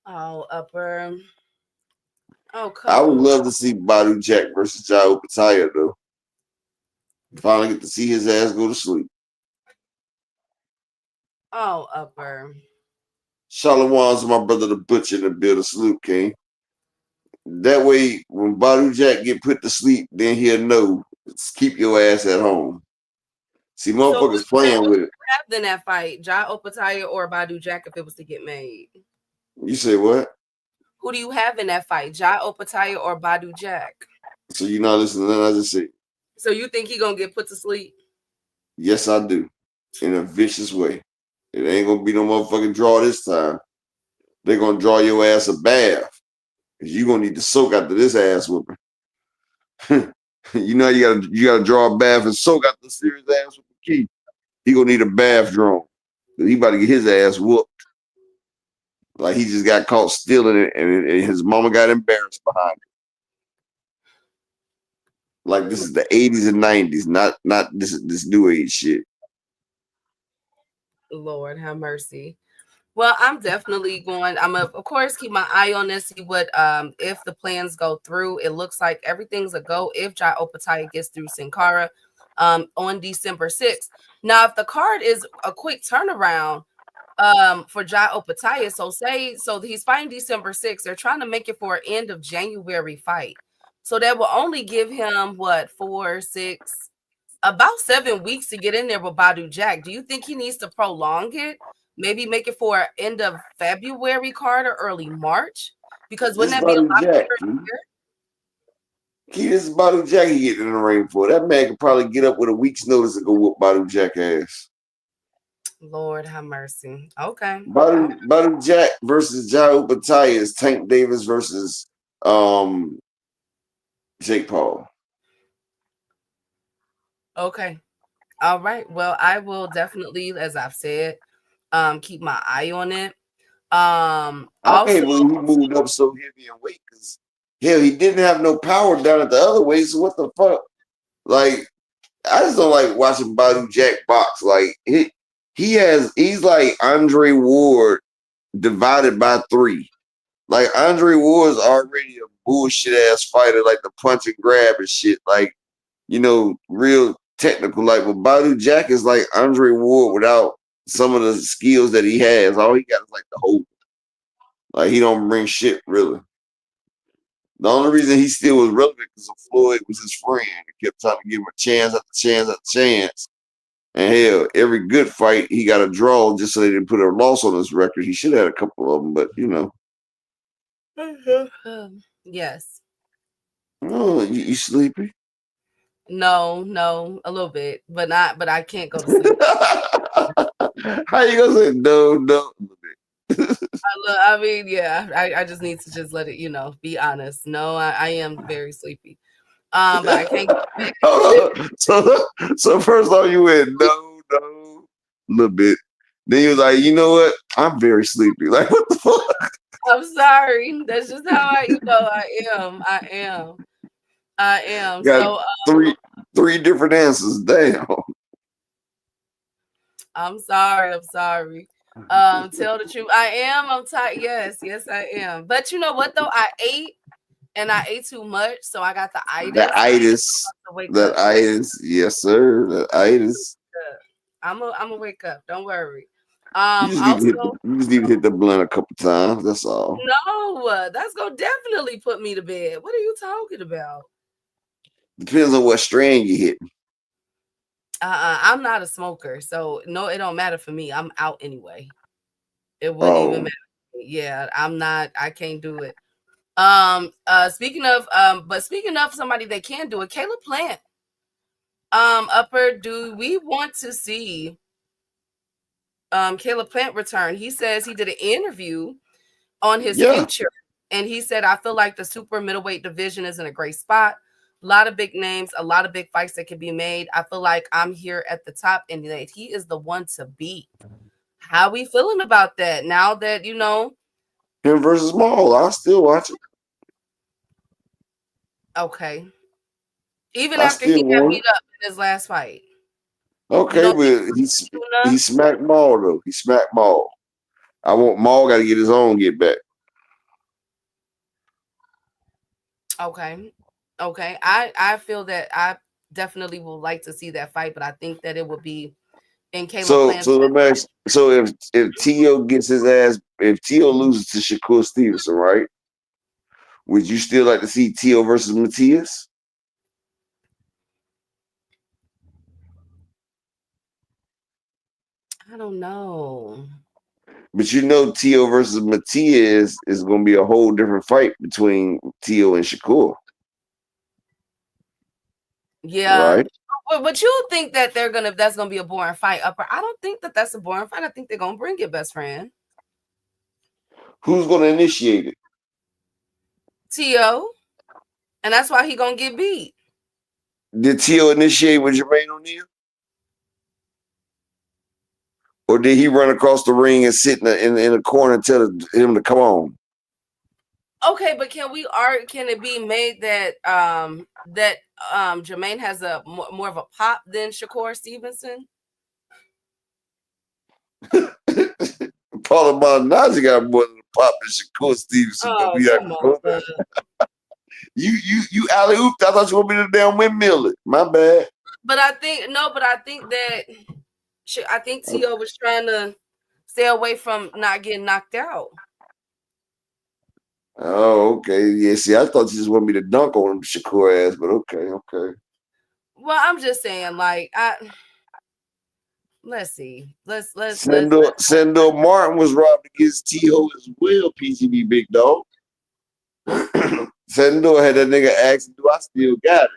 Speaker 5: Oh, Upper. Oh,
Speaker 3: I would love to see Badou Jack versus Jai Opetaia, though. Finally get to see his ass go to sleep.
Speaker 5: Oh, Upper.
Speaker 3: Shalawam's my brother, the butcher, in the building. Salute, King. That way, when Badou Jack get put to sleep, then he'll know. Keep your ass at home. See, motherfuckers playing with it.
Speaker 5: Than that fight, Jai Opetaia or Badou Jack, if it was to get made.
Speaker 3: You say what?
Speaker 5: Who do you have in that fight, Jai Opetaia or Badou Jack?
Speaker 3: So you're not listening to nothing I just said.
Speaker 5: So you think he gonna get put to sleep?
Speaker 3: Yes, I do. In a vicious way. It ain't gonna be no motherfucking draw this time. They're gonna draw your ass a bath. Cause you're gonna need to soak after this ass whooping. You know you gotta draw a bath and soak out the serious ass with the key. He gonna need a bath drawn. He about to get his ass whooped. Like he just got caught stealing it, and his mama got embarrassed behind it. Like this is the 80s and 90s, not this new age shit.
Speaker 5: Lord have mercy. Well, I'm definitely going. I'm of course keep my eye on this. See what if the plans go through. It looks like everything's a go if Jai Opetaia gets through Sin Cara on December 6th. Now, if the card is a quick turnaround for Jai Opetaia, so he's fighting December 6th. They're trying to make it for an end of January fight. So that will only give him about 7 weeks to get in there with Badou Jack. Do you think he needs to prolong it? Maybe make it for an end of February card or early March? Because wouldn't that be a lot
Speaker 3: Jack, this is Badou Jack he getting in the ring for. That man could probably get up with a week's notice and go whoop Badou Jack ass.
Speaker 5: Lord have mercy. Okay.
Speaker 3: Badou Jack versus Jai Opetaia is Tank Davis versus Jake Paul.
Speaker 5: Okay. All right. Well, I will definitely, as I've said, keep my eye on it.
Speaker 3: I can't believe he moved up so heavy in weight because hell, he didn't have no power down at the other way. So what the fuck? Like, I just don't like watching Badou Jack box. Like he's like Andre Ward divided by 3. Like Andre Ward's already a bullshit ass fighter, like the punch and grab and shit. Like real technical. Like with Badu Jack is like Andre Ward without some of the skills that he has. All he got is like the hope. Like he don't bring shit really. The only reason he still was relevant because Floyd was his friend. He kept trying to give him a chance after chance after chance. And hell, every good fight he got a draw just so they didn't put a loss on his record. He should have had a couple of them, but
Speaker 5: Yes.
Speaker 3: Oh, you sleepy?
Speaker 5: No, a little bit, but I can't go to sleep.
Speaker 3: How you gonna say no?
Speaker 5: I mean, yeah, I just need to just let it, be honest. No, I am very sleepy. But I can't get
Speaker 3: so first off, you went no, a little bit. Then you was like, you know what? I'm very sleepy. Like, what the fuck?
Speaker 5: I'm sorry. That's just how I am.
Speaker 3: Got
Speaker 5: So
Speaker 3: three different answers. Damn.
Speaker 5: I'm sorry. Tell the truth. I am. I'm tired. Yes, I am. But you know what though? I ate too much, so I got the itis.
Speaker 3: The itis. Yes, sir. The itis.
Speaker 5: I'm gonna wake up. Don't worry.
Speaker 3: You just need to hit the blunt a couple times. That's all.
Speaker 5: No, that's gonna definitely put me to bed. What are you talking about?
Speaker 3: Depends on what strand you hit.
Speaker 5: I'm not a smoker, so no, it don't matter for me. I'm out anyway. It wouldn't even matter. Yeah, I'm not. I can't do it. Speaking of somebody that can do it, Caleb Plant. Upper, do we want to see Caleb Plant return? He says he did an interview on his future, and he said, I feel like the super middleweight division is in a great spot. A lot of big names, a lot of big fights that can be made. I feel like I'm here at the top, and that he is the one to beat. How we feeling about that now that him
Speaker 3: versus Maul? I'll still watch it.
Speaker 5: Okay. Even after he got beat up in his last fight.
Speaker 3: Okay, but he smacked Maul though. He smacked Maul. I want Maul got to get his own get back.
Speaker 5: Okay. I feel that I definitely would like to see that fight, but I think that it would be in Caleb Plant's
Speaker 3: so if Tio gets his ass, if Tio loses to Shakur Stevenson, right? Would you still like to see Tio versus Matias?
Speaker 5: I don't know.
Speaker 3: But Tio versus Matias is going to be a whole different fight between Tio and Shakur.
Speaker 5: Yeah. Right? But you think that that's gonna be a boring fight, Upper? I don't think that that's a boring fight. I think they're gonna bring it, best friend.
Speaker 3: Who's gonna initiate it?
Speaker 5: Tio, and that's why he gonna get beat.
Speaker 3: Did Tio initiate with Jermaine O'Neal, or did he run across the ring and sit in a corner and tell him to come on?
Speaker 5: Okay, but can it be made that Jermaine has a more of a pop than Shakur Stevenson?
Speaker 3: Paul Maldonado got more than a pop than Shakur Stevenson.
Speaker 5: Oh,
Speaker 3: you alley-ooped. I thought you were going to be the damn windmill. My bad.
Speaker 5: But I think Tio was trying to stay away from not getting knocked out.
Speaker 3: Oh, okay. Yeah, see, I thought you just wanted me to dunk on Shakur ass, but okay.
Speaker 5: Well, I'm just saying, like, let's see. Let's
Speaker 3: Sandor Martin was robbed against Tio as well, PCB big dog. Sandor had that nigga asking, do I still got it?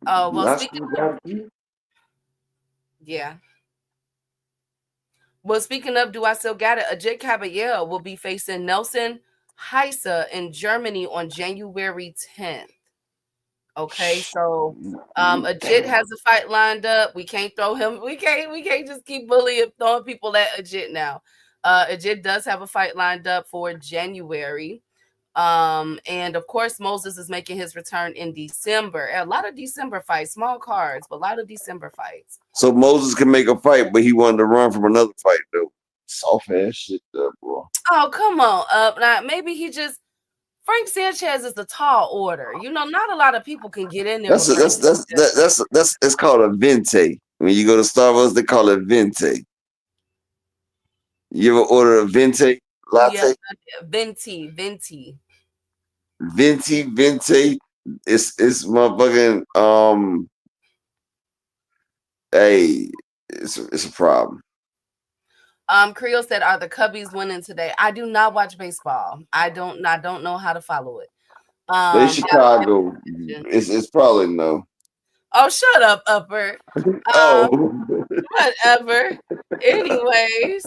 Speaker 5: Oh, well, speaking of do I still got it, Ajit Caballero will be facing Nelson Heisa in Germany on January 10th. Okay, so Ajit has a fight lined up. We can't throw him. We can't just keep throwing people at Ajit now. Ajit does have a fight lined up for January. And of course, Moses is making his return in December. A lot of December fights, small cards, but a lot of December fights.
Speaker 3: So Moses can make a fight, but he wanted to run from another fight, though. Soft ass shit, bro.
Speaker 5: Oh, come on, now maybe he just Frank Sanchez is the tall order. You know, not a lot of people can get in there.
Speaker 3: That's it's called a venti. When you go to Starbucks, they call it venti. You ever order a venti latte?
Speaker 5: Yeah, venti.
Speaker 3: It's motherfucking hey, it's a problem.
Speaker 5: Creole said, "Are the Cubbies winning today?" I do not watch baseball. I don't know how to follow it.
Speaker 3: But Chicago, it's probably no.
Speaker 5: Oh, shut up, Upper. Whatever. Anyways,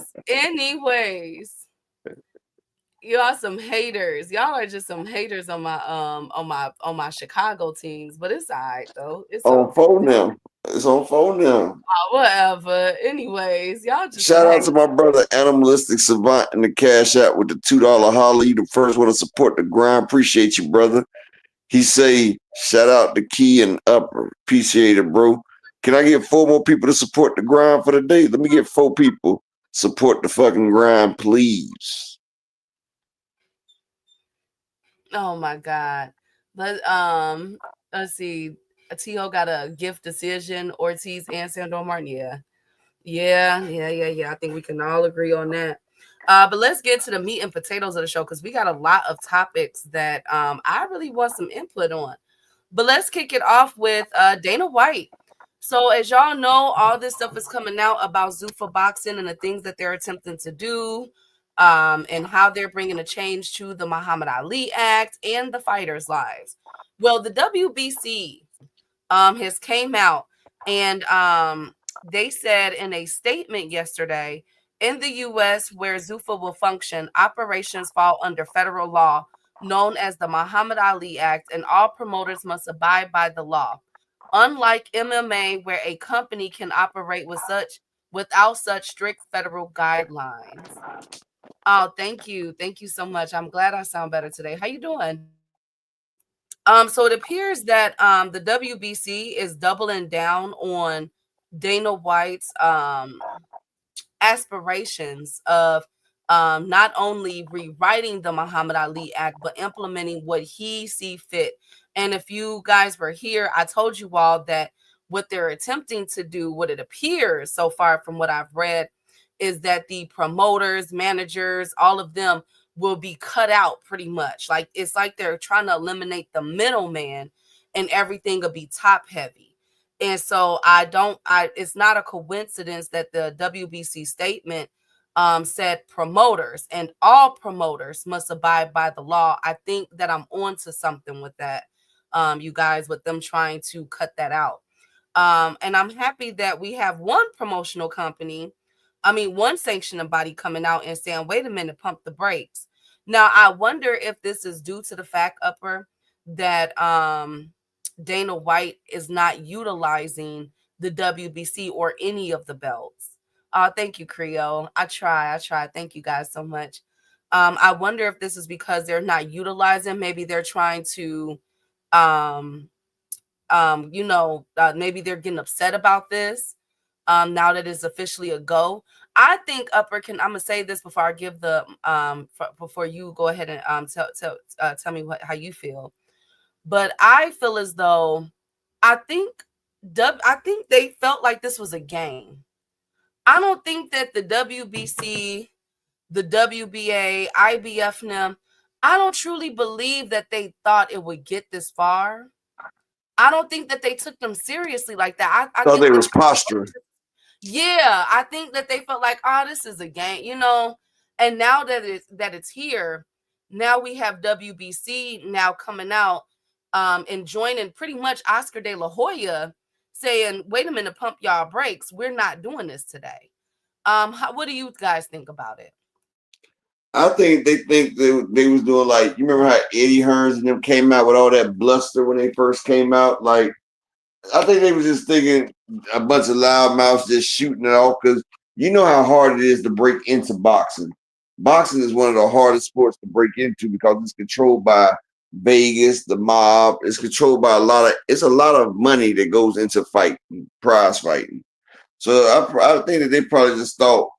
Speaker 5: y'all some haters. Y'all are just some haters on my Chicago teams, but it's all right though. It's
Speaker 3: on phone now. It's on phone now.
Speaker 5: Whatever. Anyways, y'all just
Speaker 3: shout out to my brother Animalistic Savant in the Cash App with the $2 holler. You the first one to support the grind. Appreciate you, brother. He say, shout out to Key and Upper. Appreciate it, bro. Can I get 4 more people to support the grind for the day? Let me get 4 people. Support the fucking grind, please.
Speaker 5: Oh my God. Let's see. T.O. got a gift decision. Ortiz and Sandor Martin. Yeah. I think we can all agree on that. But let's get to the meat and potatoes of the show because we got a lot of topics that I really want some input on. But let's kick it off with Dana White. So as y'all know, all this stuff is coming out about Zuffa Boxing and the things that they're attempting to do and how they're bringing a change to the Muhammad Ali Act and the fighters' lives. Well, the WBC has came out and they said in a statement yesterday, in the U.S., where Zuffa will function, operations fall under federal law known as the Muhammad Ali Act, and all promoters must abide by the law. Unlike MMA, where a company can operate without such strict federal guidelines. Oh, thank you so much. I'm glad I sound better today. How you doing? So it appears that the WBC is doubling down on Dana White's aspirations of not only rewriting the Muhammad Ali Act, but implementing what he see fit. And if you guys were here, I told you all that what they're attempting to do, what it appears so far from what I've read, is that the promoters, managers, all of them will be cut out pretty much. Like it's like they're trying to eliminate the middleman and everything will be top heavy. And so it's not a coincidence that the WBC statement said promoters and all promoters must abide by the law. I think that I'm on to something with that, you guys, with them trying to cut that out. And I'm happy that we have one promotional company, one sanctioning body coming out and saying, wait a minute, pump the brakes. Now, I wonder if this is due to the fact, Upper, that Dana White is not utilizing the WBC or any of the belts. Thank you, Creole. I try. Thank you guys so much. I wonder if this is because they're not utilizing. Maybe they're trying to, maybe they're getting upset about this now that it's officially a go. I think Upper I'm gonna say this before I give the before you go ahead and tell me how you feel. But I feel as though I think they felt like this was a game. I don't think that the WBC, the WBA, IBF, NIM, I don't truly believe that they thought it would get this far. I don't think that they took them seriously like that. I
Speaker 3: thought they was posturing.
Speaker 5: Yeah, I think that they felt like, oh, this is a game, And now that it's here, now we have WBC now coming out and joining pretty much Oscar De La Hoya saying, wait a minute, pump y'all brakes. We're not doing this today. What do you guys think about it?
Speaker 3: I think they was doing like, you remember how Eddie Hearns and them came out with all that bluster when they first came out? Like, I think they was just thinking a bunch of loudmouths just shooting it off because you know how hard it is to break into boxing. Boxing is one of the hardest sports to break into because it's controlled by Vegas, the mob. It's controlled by a lot of money that goes into fighting, prize fighting. So I think that they probably just thought,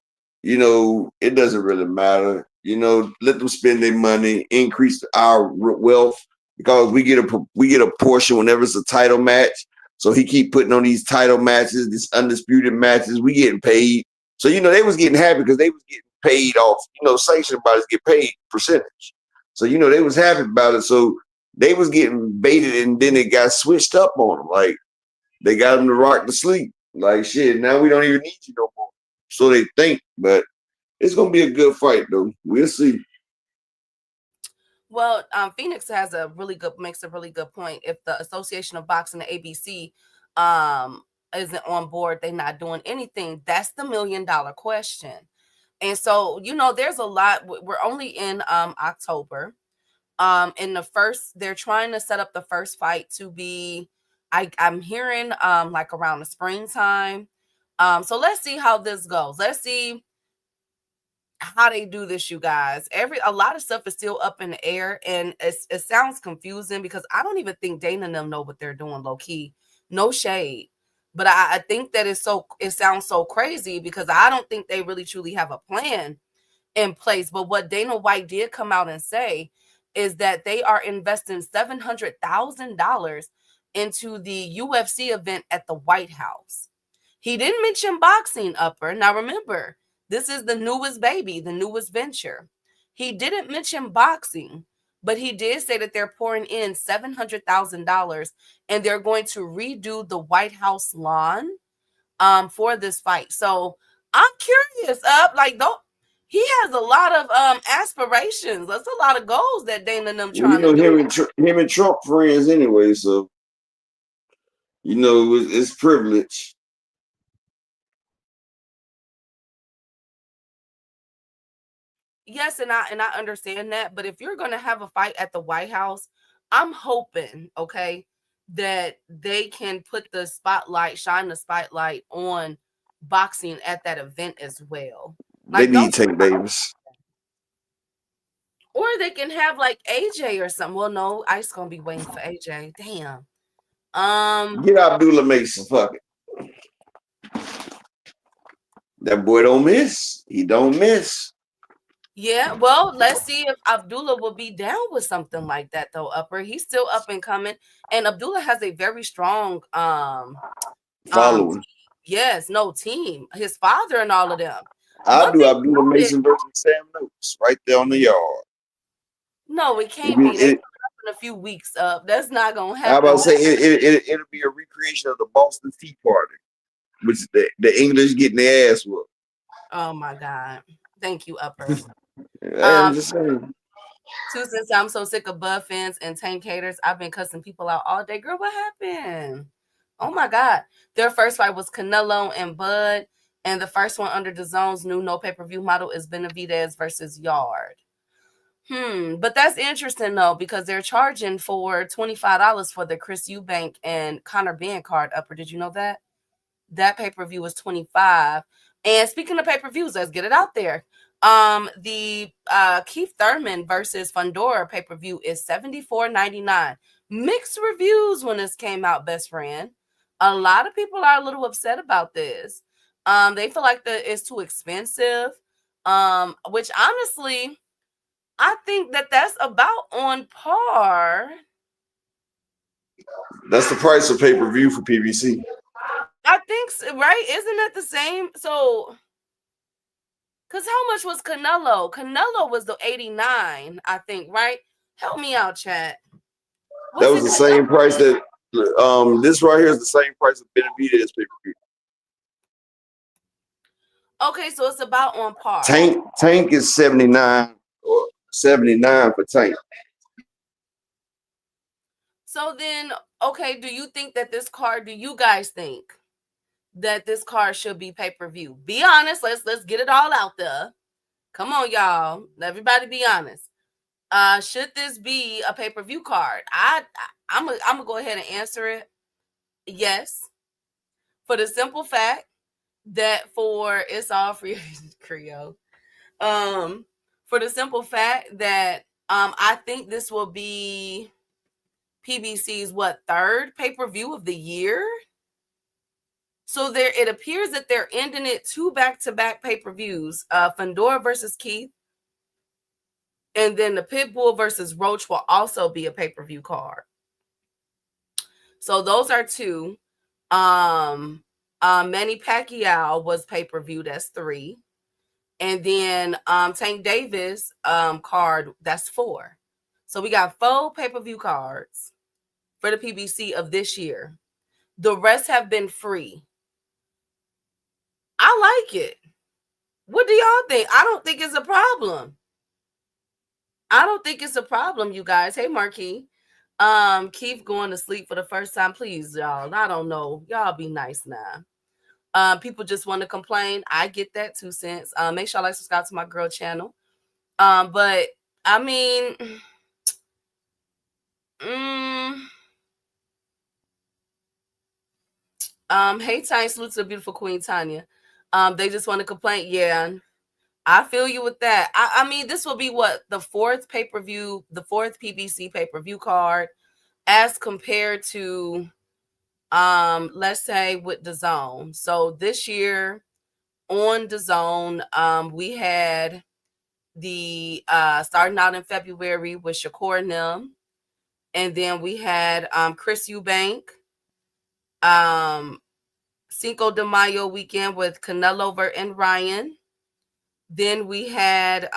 Speaker 3: it doesn't really matter. You know, let them spend their money, increase our wealth because we get a portion whenever it's a title match. So he keep putting on these title matches, these undisputed matches. We getting paid. So you know they was getting happy because they was getting paid off. You know, sanctioned bodies get paid percentage. So you know they was happy about it. So they was getting baited, and then it got switched up on them. Like they got them to rock to sleep. Like shit. Now we don't even need you no more. So they think, but it's gonna be a good fight though. We'll see.
Speaker 5: Well, Phoenix makes a really good point. If the Association of Boxing, the ABC, isn't on board, they're not doing anything. That's the $1 million question. And so, you know, there's a lot. We're only in October. They're trying to set up the first fight to be, I'm hearing like around the springtime. So let's see how this goes. Let's see how they do this, you guys. A lot of stuff is still up in the air, and it sounds confusing because I don't even think Dana and them know what they're doing, low key. No shade. But I think that it sounds so crazy because I don't think they really truly have a plan in place. But what Dana White did come out and say is that they are investing $700,000 into the UFC event at the White House. He didn't mention boxing, Upper. Now remember, this is the newest baby, the newest venture. He didn't mention boxing, but he did say that they're pouring in $700,000 and they're going to redo the White House lawn for this fight. So I'm curious, he has a lot of aspirations. That's a lot of goals that Dana and them trying to do.
Speaker 3: Him and Trump friends anyway, so you know it's privilege.
Speaker 5: Yes, and I understand that, but if you're going to have a fight at the White House, I'm hoping, okay, that they can shine the spotlight on boxing at that event as well.
Speaker 3: They need Tank Davis.
Speaker 5: Or they can have like AJ or something. Well, no, Ice gonna be waiting for AJ. Damn.
Speaker 3: Get Abdullah Mason. Fuck it. That boy don't miss. He don't miss.
Speaker 5: Yeah, well, let's see if Abdullah will be down with something like that, though, Upper. He's still up and coming, and Abdullah has a very strong
Speaker 3: following.
Speaker 5: Team. His father and all of them.
Speaker 3: I'll do Abdullah Mason versus Sam Noakes right there on the yard.
Speaker 5: No, it can't be. They put up in a few weeks up. That's not gonna happen.
Speaker 3: I about to say it'll be a recreation of the Boston Tea Party, which the English getting their ass whooped.
Speaker 5: Oh my God. Thank you, Upper.
Speaker 3: I'm just saying.
Speaker 5: Since I'm so sick of Bud fans and Tank haters, I've been cussing people out all day. Girl, what happened? Oh my God. Their first fight was Canelo and Bud, and the first one under the Zone's new no pay-per-view model is Benavidez versus Yard. But that's interesting though, because they're charging for $25 for the Chris Eubank and Conor Benn card. Upper, did you know that? That pay-per-view was $25. And speaking of pay-per-views, let's get it out there. The Keith Thurman versus Fundora pay-per-view is $74.99. Mixed reviews when this came out, best friend. A lot of people are a little upset about this. They feel like it's too expensive. Which honestly, I think that's about on par.
Speaker 3: That's the price of pay-per-view for PBC.
Speaker 5: I think so, right? Isn't that the same? So, because how much was Canelo? Canelo was the 89, I think, right? Help me out, chat.
Speaker 3: That was the same price that this right here is the same price of Benavidez pay-per-view.
Speaker 5: Okay, so it's about on par.
Speaker 3: Tank is 79 or 79 for Tank.
Speaker 5: So then, okay, do you think that do you guys think that this card should be pay-per-view? Be honest. Let's get it all out there. Come on, y'all. Everybody be honest. Should this be a pay-per-view card? I'm gonna go ahead and answer it. Yes. For the simple fact that it's all free Creole. For the simple fact that I think this will be PBC's third pay-per-view of the year. So it appears that they're ending it 2 back-to-back pay-per-views. Fundora versus Keith And then the Pitbull versus Roach will also be a pay-per-view card. So those are 2. Manny Pacquiao was pay-per-view, that's 3. And then Tank Davis card, that's 4. So we got 4 pay-per-view cards for the PBC of this year. The rest have been free. I like it. What do y'all think? I don't think it's a problem. I don't think it's a problem, you guys. Hey, Marquis. Keith going to sleep for the first time. Please, y'all. I don't know. Y'all be nice now. People just want to complain. I get that 2 cents. Make sure I like subscribe to my girl channel. But I mean, hey, Tanya, salute to the beautiful Queen Tanya. They just want to complain. Yeah, I feel you with that. I mean, this will be what, the 4th pay-per-view, the 4th PBC pay-per-view card, as compared to let's say with DAZN. So this year on DAZN, we had the starting out in February with Shakur Nim, and then we had Chris Eubank, Cinco de Mayo weekend with Canelo and Ryan. Then we had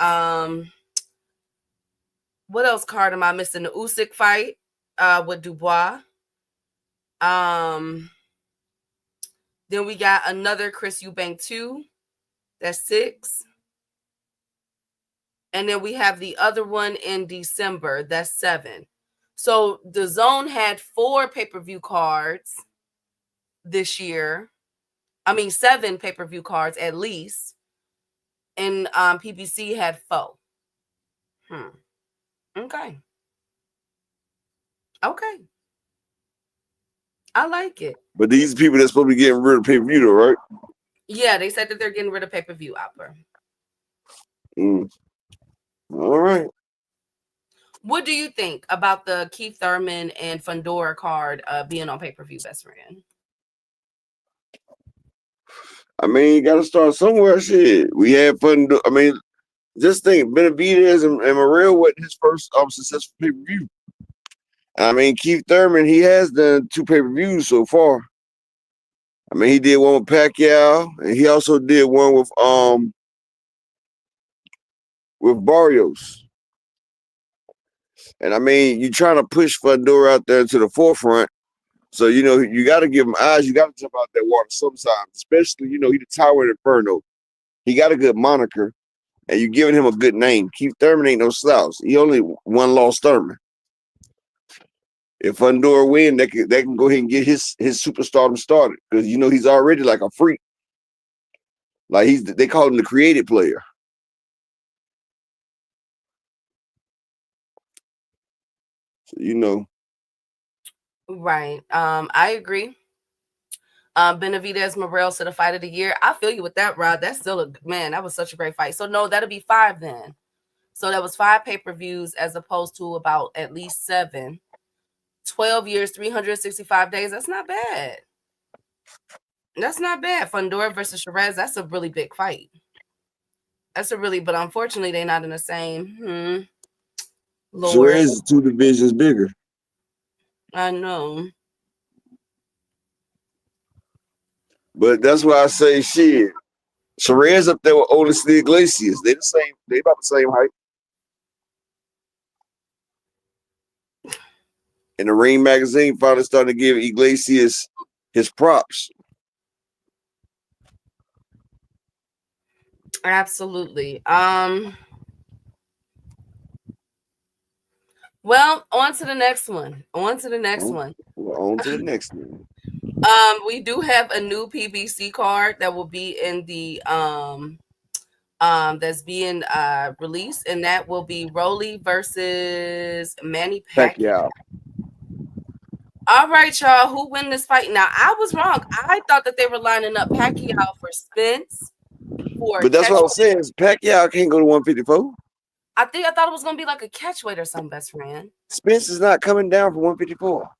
Speaker 5: what else card am I missing? The Usyk fight with Dubois. Then we got another Chris Eubank 2. That's 6. And then we have the other one in December. That's 7. So DAZN had 4 pay-per-view cards this year. I mean, 7 pay-per-view cards at least. And PBC had 4. Okay. I like it.
Speaker 3: But these people that's supposed to be getting rid of pay-per-view, though, right?
Speaker 5: Yeah, they said that they're getting rid of pay-per-view, Opera.
Speaker 3: All right.
Speaker 5: What do you think about the Keith Thurman and Fundora card being on pay-per-view, best friend?
Speaker 3: I mean, you got to start somewhere. Shit, we had fun. I mean, just think, Benavidez and Morrell wasn't his first successful pay-per-view. I mean, Keith Thurman, he has done 2 pay-per-views so far. I mean, he did one with Pacquiao, and he also did one with Barrios. And I mean, you're trying to push Fundora out there to the forefront. So, you know, you got to give him eyes. You got to jump out that water sometimes, especially, you know, he the Tower Inferno. He got a good moniker, and you're giving him a good name. Keith Thurman ain't no slouch. He only one lost Thurman. If Fundora win, they can go ahead and get his superstardom started, because, you know, he's already like a freak. Like they call him the creative player. So, you know.
Speaker 5: Right. I agree. Benavidez Morrell to the fight of the year. I feel you with that, Rod. That's still that was such a great fight. So no, that'll be 5 then. So that was 5 pay-per-views as opposed to about at least 7. 12 years, 365 days. That's not bad. That's not bad. Fundora versus Shiraz, that's a really big fight. But unfortunately, they're not in the same.
Speaker 3: Shiraz is 2 divisions bigger.
Speaker 5: I know.
Speaker 3: But that's why I say shit. Shiraz up there with Olis Iglesias. They about the same height. And the Ring magazine finally started to give Iglesias his props.
Speaker 5: Absolutely. Well, on to the next one. We do have a new PBC card that will be in the that's being released, and that will be Rolly versus Manny Pacquiao. All right, y'all. Who win this fight? Now, I was wrong. I thought that they were lining up Pacquiao for Spence.
Speaker 3: But that's what I was saying. Pacquiao can't go to 154.
Speaker 5: I thought it was going to be like a catch weight or something, best friend.
Speaker 3: Spence is not coming down from 154.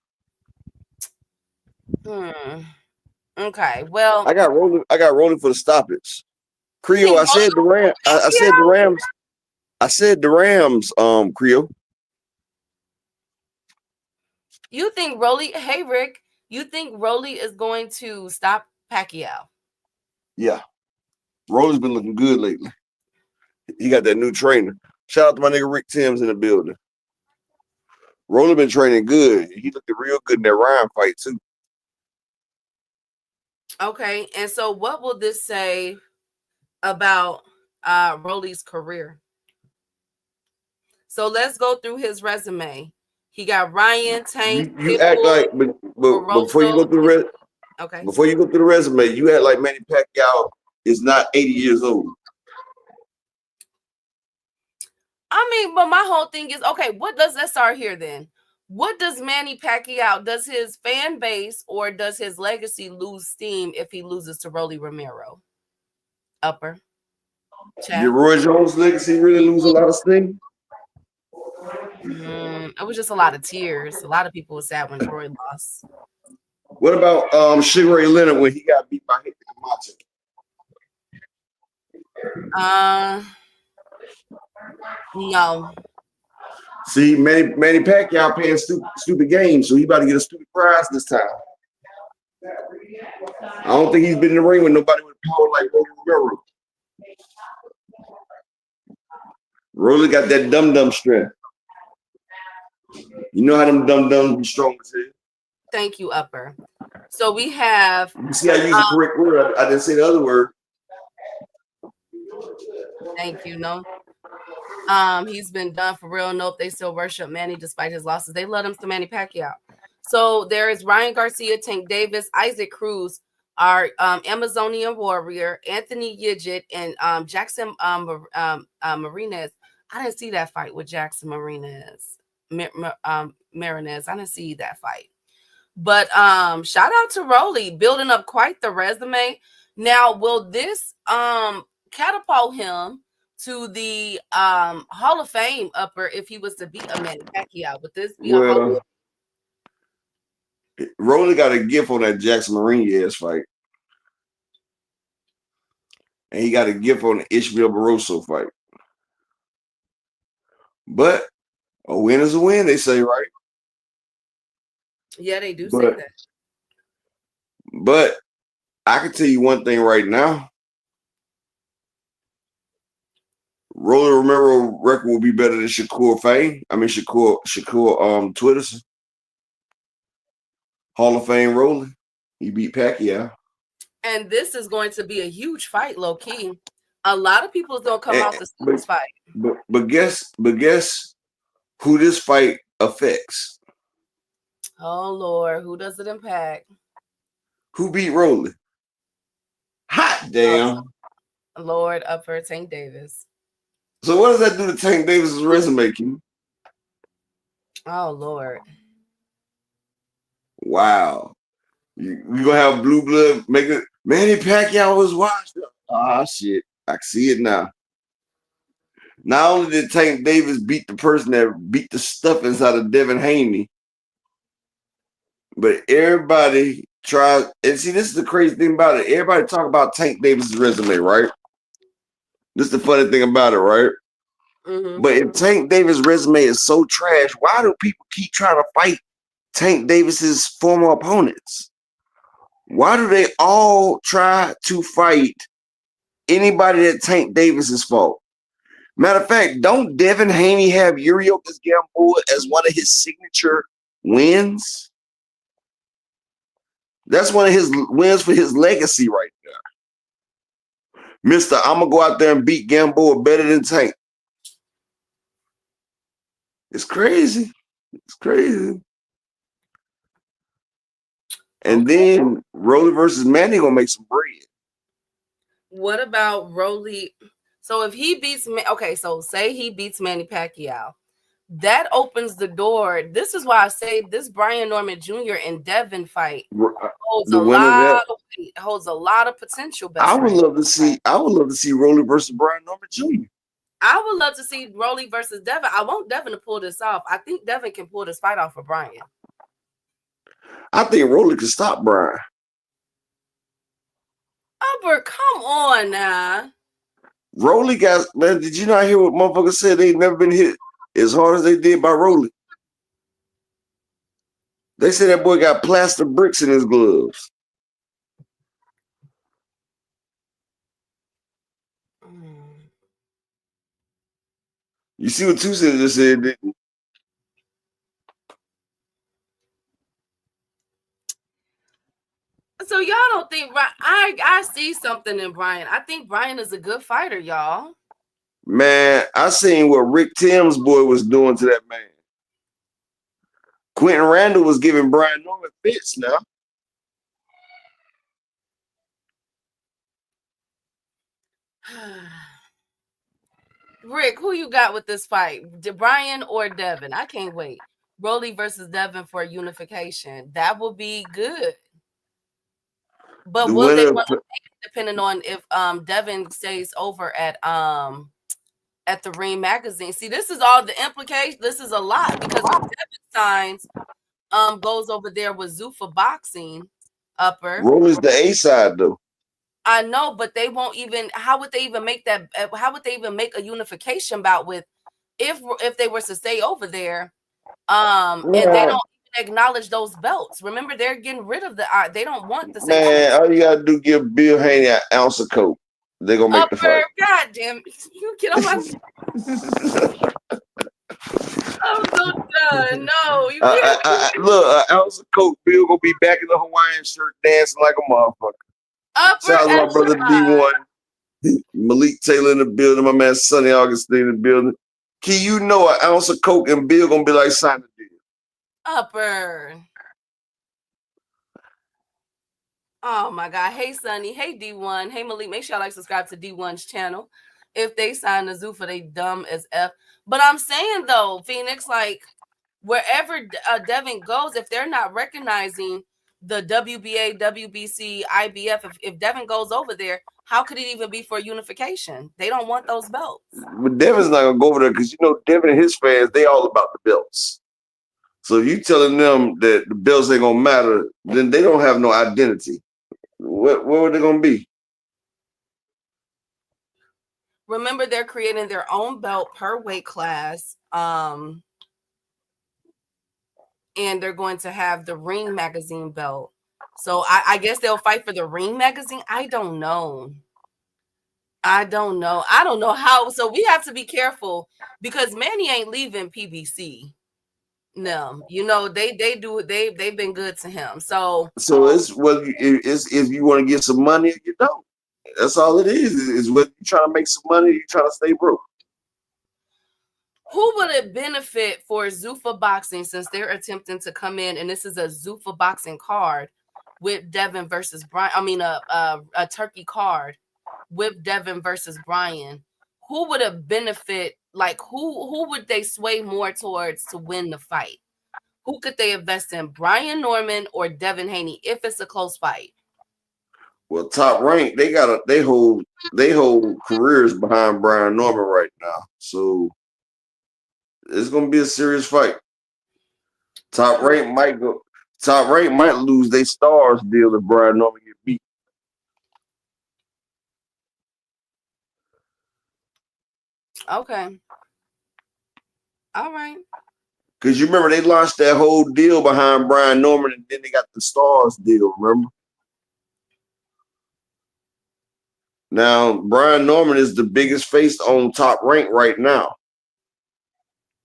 Speaker 5: Okay. Well,
Speaker 3: I got rolling for the stoppage. Creole, I said the Rams. I said the Rams, Creole.
Speaker 5: You think Rolly? Hey, Rick. You think Rolly is going to stop Pacquiao?
Speaker 3: Yeah. Rolly's been looking good lately. He got that new trainer. Shout out to my nigga Rick Timms in the building. Rolly been training good. He looked real good in that Ryan fight too.
Speaker 5: Okay, and so what will this say about Rolly's career? So let's go through his resume. He got Ryan, Tank,
Speaker 3: You act like, but before you go through the resume, you act like Manny Pacquiao is not 80 years old.
Speaker 5: I mean, but my whole thing is, okay, let's start here then. What does Manny Pacquiao, does his fan base or does his legacy lose steam if he loses to Rolly Romero? Upper. Chat.
Speaker 3: Did Roy Jones' legacy really lose a lot of steam?
Speaker 5: It was just a lot of tears. A lot of people were sad when Troy lost.
Speaker 3: What about Sugar Ray Leonard when he got beat by Hector Camacho?
Speaker 5: No.
Speaker 3: See, Manny Pacquiao playing stupid games, so he about to get a stupid prize this time. I don't think he's been in the ring with nobody with power like Rolly Romero. Rolly got that dum-dum strength. You know how them dum-dums be strong as hell.
Speaker 5: Thank you, Upper. So we have...
Speaker 3: You see I use the correct word. I didn't say the other word.
Speaker 5: Thank you, no. He's been done for real. Nope, they still worship Manny despite his losses. They love him to Manny Pacquiao. So there is Ryan Garcia, Tank Davis, Isaac Cruz, our Amazonian warrior, Anthony Yigit, and Jackson Marinez. I didn't see that fight with Jackson Marinez. Marinez. I didn't see that fight. But shout out to Rolly, building up quite the resume. Now, will this catapult him to the Hall of Fame, Upper, if he was to beat a Manny Pacquiao? Would this be a Hall of Fame?
Speaker 3: Rolly got a gift on that Jackson Marinez fight. And he got a gift on the Ishmael Barroso fight. But a win is a win, they say, right?
Speaker 5: Yeah, they do say that.
Speaker 3: But I can tell you one thing right now. Rolly Romero record will be better than Shakur Fame. I mean Shakur Twitterson. Hall of Fame Rolly. He beat Pacquiao.
Speaker 5: And this is going to be a huge fight, low key. A lot of people don't come out to see this fight.
Speaker 3: But guess who this fight affects?
Speaker 5: Oh Lord, who does it impact?
Speaker 3: Who beat Rolly? Hot damn.
Speaker 5: Lord, Upper, Tank Davis.
Speaker 3: So what does that do to Tank Davis's resume, King?
Speaker 5: Oh Lord.
Speaker 3: Wow. You gonna have blue blood make it Manny Pacquiao was washed up. Ah shit. I can see it now. Not only did Tank Davis beat the person that beat the stuff inside of Devin Haney, but everybody tried, and see, this is the crazy thing about it. Everybody talk about Tank Davis's resume, right? This is the funny thing about it, right?
Speaker 5: Mm-hmm.
Speaker 3: But if Tank Davis' resume is so trash, why do people keep trying to fight Tank Davis's former opponents? Why do they all try to fight anybody that Tank Davis's fault? Matter of fact, don't Devin Haney have Yuriorkis Gamboa as one of his signature wins? That's one of his wins for his legacy right there. Mr. I'm going to go out there and beat Gamboa better than Tank. It's crazy. It's crazy. And then Rolly versus Manny going to make some bread.
Speaker 5: What about Rolly? So if he beats, okay, so say he beats Manny Pacquiao, that opens the door. This is why I say this Brian Norman Jr. and Devin fight holds a lot of potential.
Speaker 3: I would love to see Rolly versus Brian Norman Jr.
Speaker 5: I would love to see Rolly versus Devin. I want Devin to pull this off. I think Devin can pull this fight off for Brian.
Speaker 3: I think Rolly can stop Brian.
Speaker 5: Albert, come on now.
Speaker 3: Rolly got, man, did you not hear what motherfuckers said? They ain't never been hit as hard as they did by Rolly. They said that boy got plaster bricks in his gloves. You see what Tucson just said, didn't you?
Speaker 5: So y'all don't think I see something in Brian. I think Brian is a good fighter, y'all.
Speaker 3: Man, I seen what Rick Tim's boy was doing to that man. Quentin Randall was giving Brian Norman fits now.
Speaker 5: Rick, who you got with this fight? Brian or Devin? I can't wait. Rolly versus Devin for unification. That will be good. But
Speaker 3: The
Speaker 5: will they
Speaker 3: winner,
Speaker 5: want to make it depending on if Devin stays over at the Ring magazine? See, this is all the implication. This is a lot because when Devin signs, goes over there with Zuffa Boxing upper.
Speaker 3: Rolly's the A side though.
Speaker 5: I know, but they won't even. How would they even make that? How would they even make a unification bout with if they were to stay over there? And they don't even acknowledge those belts. Remember, they're getting rid of the. They don't want the
Speaker 3: Man, all you gotta do give Bill Haney an ounce of coke. They're gonna make the fight.
Speaker 5: God damn it. You get on my. I'm so done. No, you can't.
Speaker 3: Look, an ounce of coke. Bill gonna be back in the Hawaiian shirt dancing like a motherfucker. Shout out to my brother D1. Malik Taylor in the building. My man Sonny Augustine in the building. Key, you know an ounce of coke and Bill gonna be like signing the deal.
Speaker 5: Upper. Oh my God. Hey Sonny. Hey D1. Hey Malik. Make sure y'all like subscribe to D1's channel. If they sign the Zuffa, they dumb as F. But I'm saying though, Phoenix, like wherever Devin goes, if they're not recognizing the WBA, WBC, IBF, if Devin goes over there, how could it even be for unification? They don't want those belts.
Speaker 3: But Devin's not gonna go over there because you know Devin and his fans, they all about the belts. So if you telling them that the belts ain't gonna matter, then they don't have no identity. Where are they gonna be?
Speaker 5: Remember, they're creating their own belt per weight class. And they're going to have the Ring magazine belt. So I guess they'll fight for the Ring magazine. I don't know. I don't know how. So we have to be careful because Manny ain't leaving PBC. No, you know, they've been good to him. So
Speaker 3: it's whether it's if you want to get some money or you don't. That's all it is whether you're trying to make some money or you're trying to stay broke.
Speaker 5: Who would it benefit for Zuffa Boxing since they're attempting to come in and this is a Zuffa Boxing card with Devin versus Brian? I mean, a turkey card with Devin versus Brian. Who would it benefit? Like who would they sway more towards to win the fight? Who could they invest in, Brian Norman or Devin Haney, if it's a close fight?
Speaker 3: Well, Top Rank, they hold careers behind Brian Norman right now. So it's gonna be a serious fight. Top Rank might lose their stars deal if Brian Norman get beat.
Speaker 5: Okay. All right.
Speaker 3: Because you remember they launched that whole deal behind Brian Norman and then they got the stars deal, remember? Now, Brian Norman is the biggest face on Top Rank right now.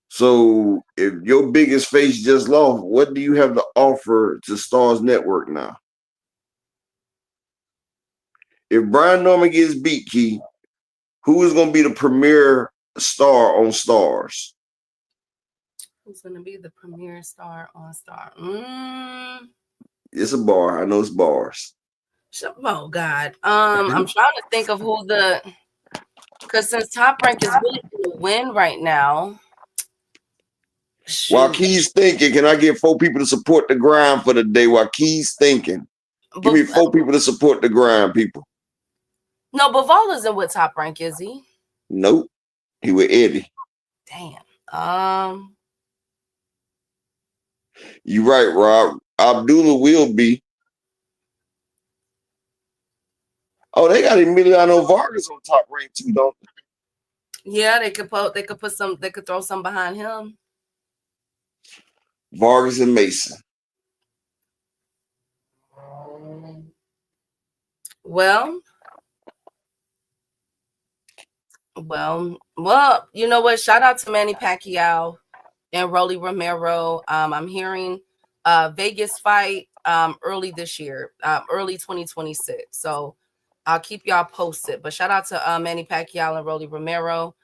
Speaker 3: So if your biggest face just lost, what do you have to offer to Stars Network now? If Brian Norman gets beat, Key, who is going to be the premier star on Stars?
Speaker 5: Who's going to be the premier star on Star?
Speaker 3: It's a bar. I know it's bars.
Speaker 5: Oh God. I'm trying to think of who because since Top Rank is really going to win right now. Shoot.
Speaker 3: While Key's thinking, can I get 4 people to support the grind for the day? While Key's thinking, give me 4 people to support the grind, people.
Speaker 5: No, Bivol isn't with Top Rank, is he?
Speaker 3: Nope. He with Eddie.
Speaker 5: Damn.
Speaker 3: You right, Rob. Abdullah will be. Oh, they got Emiliano Vargas on top rank too, don't they?
Speaker 5: Yeah, they could throw some behind him.
Speaker 3: Vargas and Mason.
Speaker 5: Well, you know what? Shout out to Manny Pacquiao and Rolly Romero. I'm hearing Vegas fight early this year, early 2026. So I'll keep y'all posted. But shout out to Manny Pacquiao and Rolly Romero.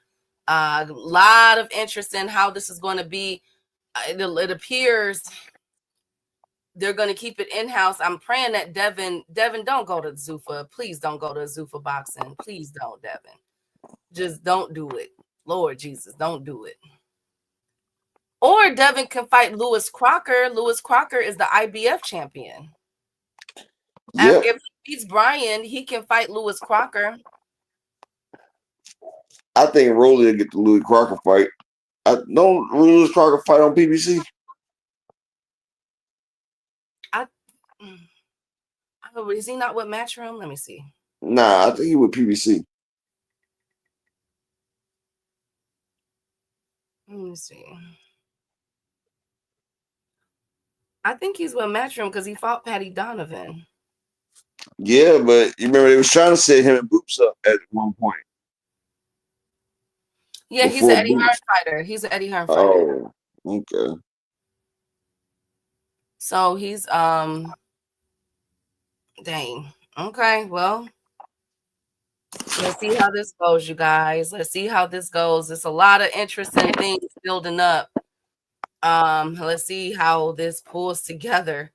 Speaker 5: A lot of interest in how this is going to be. It appears they're going to keep it in-house. I'm praying that Devin, don't go to Zuffa. Please don't go to Zuffa Boxing. Please don't, Devin. Just don't do it. Lord Jesus, don't do it. Or Devin can fight Lewis Crocker. Lewis Crocker is the IBF champion.
Speaker 3: Yep.
Speaker 5: If he beats Brian, he can fight Lewis Crocker.
Speaker 3: I think Rolly will get the Louis Crocker fight. Don't Lewis Crocker fight on PBC?
Speaker 5: Is he not with Matchroom? Let me see.
Speaker 3: Nah, I think he with PBC.
Speaker 5: Let me see. I think he's with Matchroom because he fought Patty Donovan.
Speaker 3: Yeah, but you remember they was trying to set him and Boops up at one point.
Speaker 5: Yeah, he's an Eddie Hearn fighter. He's an Eddie Hearn fighter.
Speaker 3: Oh, okay.
Speaker 5: So he's dang. Okay, well, let's see how this goes, you guys. Let's see how this goes. There's a lot of interesting things building up. Let's see how this pulls together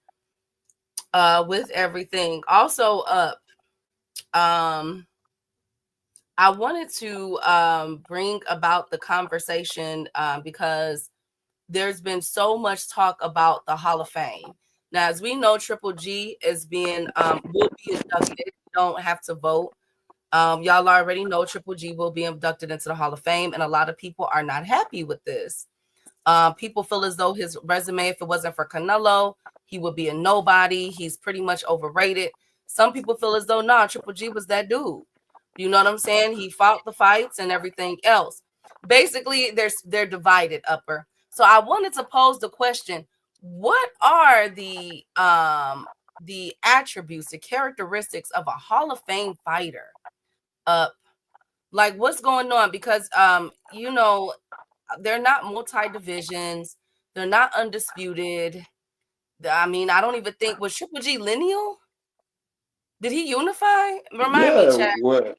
Speaker 5: with everything. Also up, I wanted to bring about the conversation because there's been so much talk about the Hall of Fame. Now, as we know, Triple G is will be inducted. You don't have to vote. Y'all already know Triple G will be inducted into the Hall of Fame, and a lot of people are not happy with this. People feel as though his resume, if it wasn't for Canelo, he would be a nobody. He's pretty much overrated. Some people feel as though, nah, Triple G was that dude. You know what I'm saying? He fought the fights and everything else. Basically, they're divided, Upper. So I wanted to pose the question: what are the attributes, the characteristics of a Hall of Fame fighter? Like what's going on? Because you know, they're not multi-divisions, they're not undisputed. I mean, I don't even think was Triple G lineal. Did he unify? Remind me, Chad.
Speaker 3: What?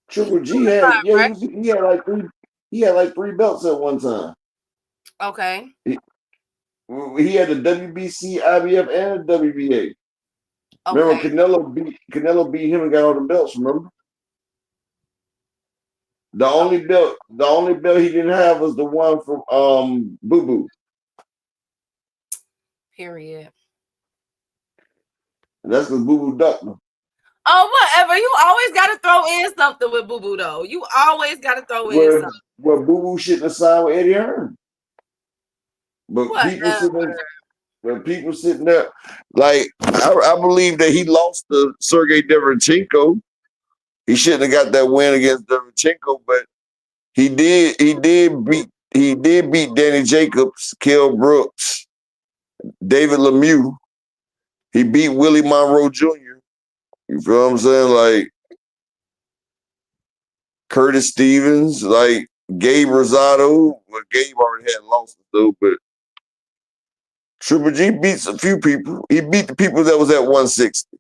Speaker 3: Triple G had
Speaker 5: right?
Speaker 3: he had like three belts at one time.
Speaker 5: Okay.
Speaker 3: He had the WBC, IBF, and the WBA. Okay. Remember Canelo beat him and got all the belts, remember? The only belt he didn't have was the one from Boo Boo.
Speaker 5: Period.
Speaker 3: And that's because Boo Boo ducked him.
Speaker 5: Oh, whatever. You always got to throw in something with Boo Boo, though. You always got to throw in something.
Speaker 3: Well, Boo Boo shouldn't have signed with Eddie Hearn. But people sitting there, like, I believe that he lost to Sergey Derevyanchenko. He shouldn't have got that win against Derevyanchenko, but he did beat Danny Jacobs, Kell Brooks, David Lemieux. He beat Willie Monroe Jr. You feel what I'm saying? Like Curtis Stevens, like Gabe Rosado. Well, Gabe already had losses though, but Triple G beats a few people. He beat the people that was at 160.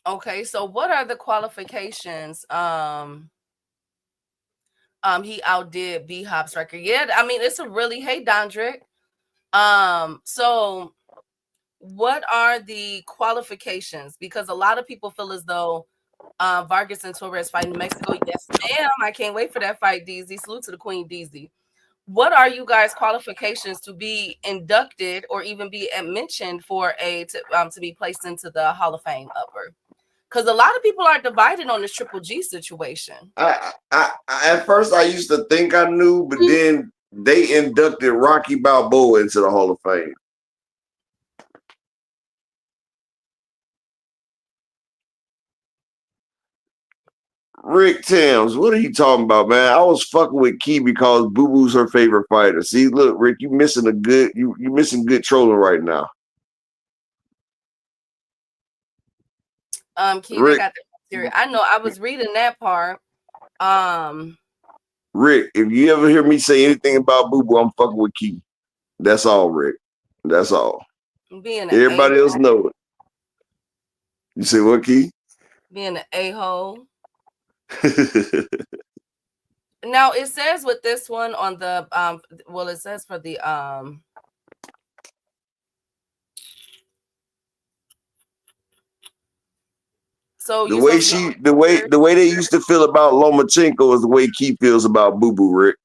Speaker 5: Okay. So what are the qualifications? He outdid B-Hop's record. Yeah, I mean, it's a really, hey, Dondrick. So what are the qualifications? Because a lot of people feel as though Vargas and Torres fight in Mexico. Yes, ma'am. I can't wait for that fight, DZ. Salute to the Queen, DZ. What are you guys' qualifications to be inducted or even be mentioned for to be placed into the Hall of Fame, Upper? Because a lot of people are divided on this Triple G situation.
Speaker 3: At first I used to think I knew, but then they inducted Rocky Balboa into the Hall of Fame. Rick Thames, what are you talking about, man? I was fucking with Key because Boo Boo's her favorite fighter. See, look, Rick, you missing you missing good trolling right now.
Speaker 5: Key, Rick, got the I know I was reading that part.
Speaker 3: Rick, if you ever hear me say anything about Boo Boo, I'm fucking with Key. That's all, Rick. That's all. Everybody else know it. You say what, Key?
Speaker 5: Being an a-hole. Now it says with this one on the well, it says for the so
Speaker 3: the way they used to feel about Lomachenko is the way Key feels about Boo Boo, Rick.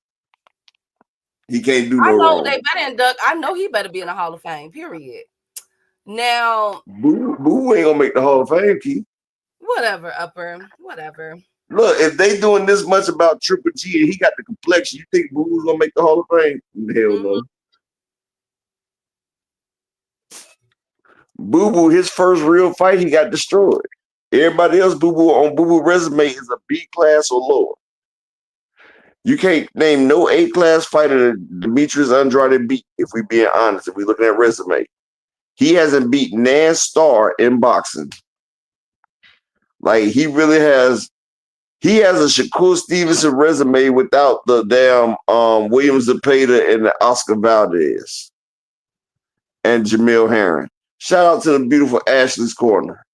Speaker 3: He can't do no wrong.
Speaker 5: They better induct. I know he better be in the Hall of Fame, period. Now
Speaker 3: Boo ain't gonna make the Hall of Fame, Key.
Speaker 5: Whatever, Upper. Whatever.
Speaker 3: Look, if they doing this much about Triple G and he got the complexion, you think Boo Boo's gonna make the Hall of Fame? Hell no. Boo Boo, his first real fight, he got destroyed. Everybody else, Boo Boo on Boo Boo resume is a B class or lower. You can't name no A class fighter that Demetrius Andrade beat. If we being honest, if we looking at resume, he hasn't beat Nan Starr in boxing. Like he really has. He has a Shakur Stevenson resume without the damn William Zepeda and the Oscar Valdez and Jamil Herring. Shout out to the beautiful Ashley's Corner.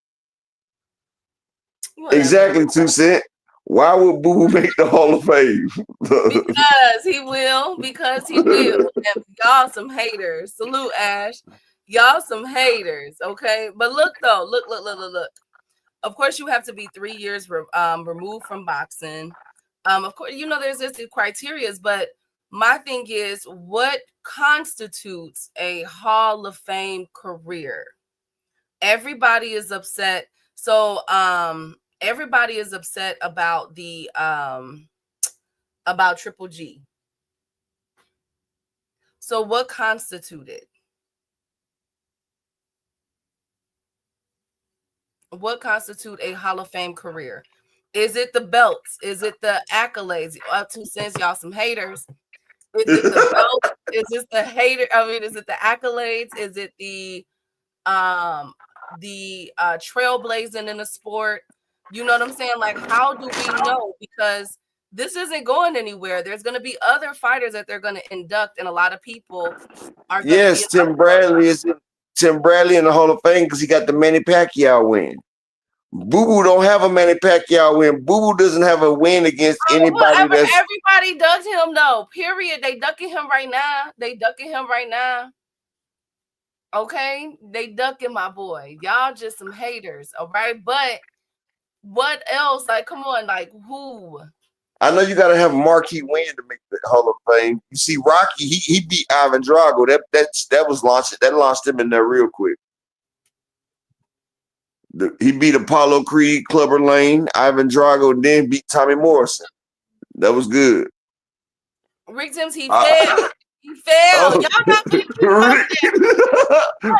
Speaker 3: Whatever. Exactly, 2 Cent. Why would Boo Boo make the Hall of Fame?
Speaker 5: Because he will. Because he will. And y'all some haters. Salute, Ash. Y'all some haters, okay? But look, though. Look. Of course, you have to be 3 years removed from boxing. Of course, you know, there's just the criteria, but my thing is, what constitutes a Hall of Fame career? Everybody is upset. So everybody is upset about the about Triple G. So what constituted? What constitute a Hall of Fame career? Is it the belts? Is it the accolades? 2 cents, y'all some haters. Is it the belts? Is it the hater? I mean, is it the accolades? Is it the trailblazing in the sport? You know what I'm saying? Like, how do we know? Because this isn't going anywhere. There's going to be other fighters that they're going to induct, and a lot of people are.
Speaker 3: Yes, Tim Bradley is Tim Bradley in the Hall of Fame because he got the Manny Pacquiao win. Boo Boo don't have a Manny Pacquiao win. Boo Boo doesn't have a win against anybody.
Speaker 5: Everybody ducked him though. Period. They ducking him right now. Okay, they ducking my boy. Y'all just some haters. All right, but what else? Like, come on, like who?
Speaker 3: I know you got to have a marquee win to make the Hall of Fame. You see, Rocky, he beat Ivan Drago. That was launched. That launched him in there real quick. He beat Apollo Creed, Clubber Lane, Ivan Drago, and then beat Tommy Morrison. That was good.
Speaker 5: Rick Thames, he failed. He failed. Y'all not gonna keep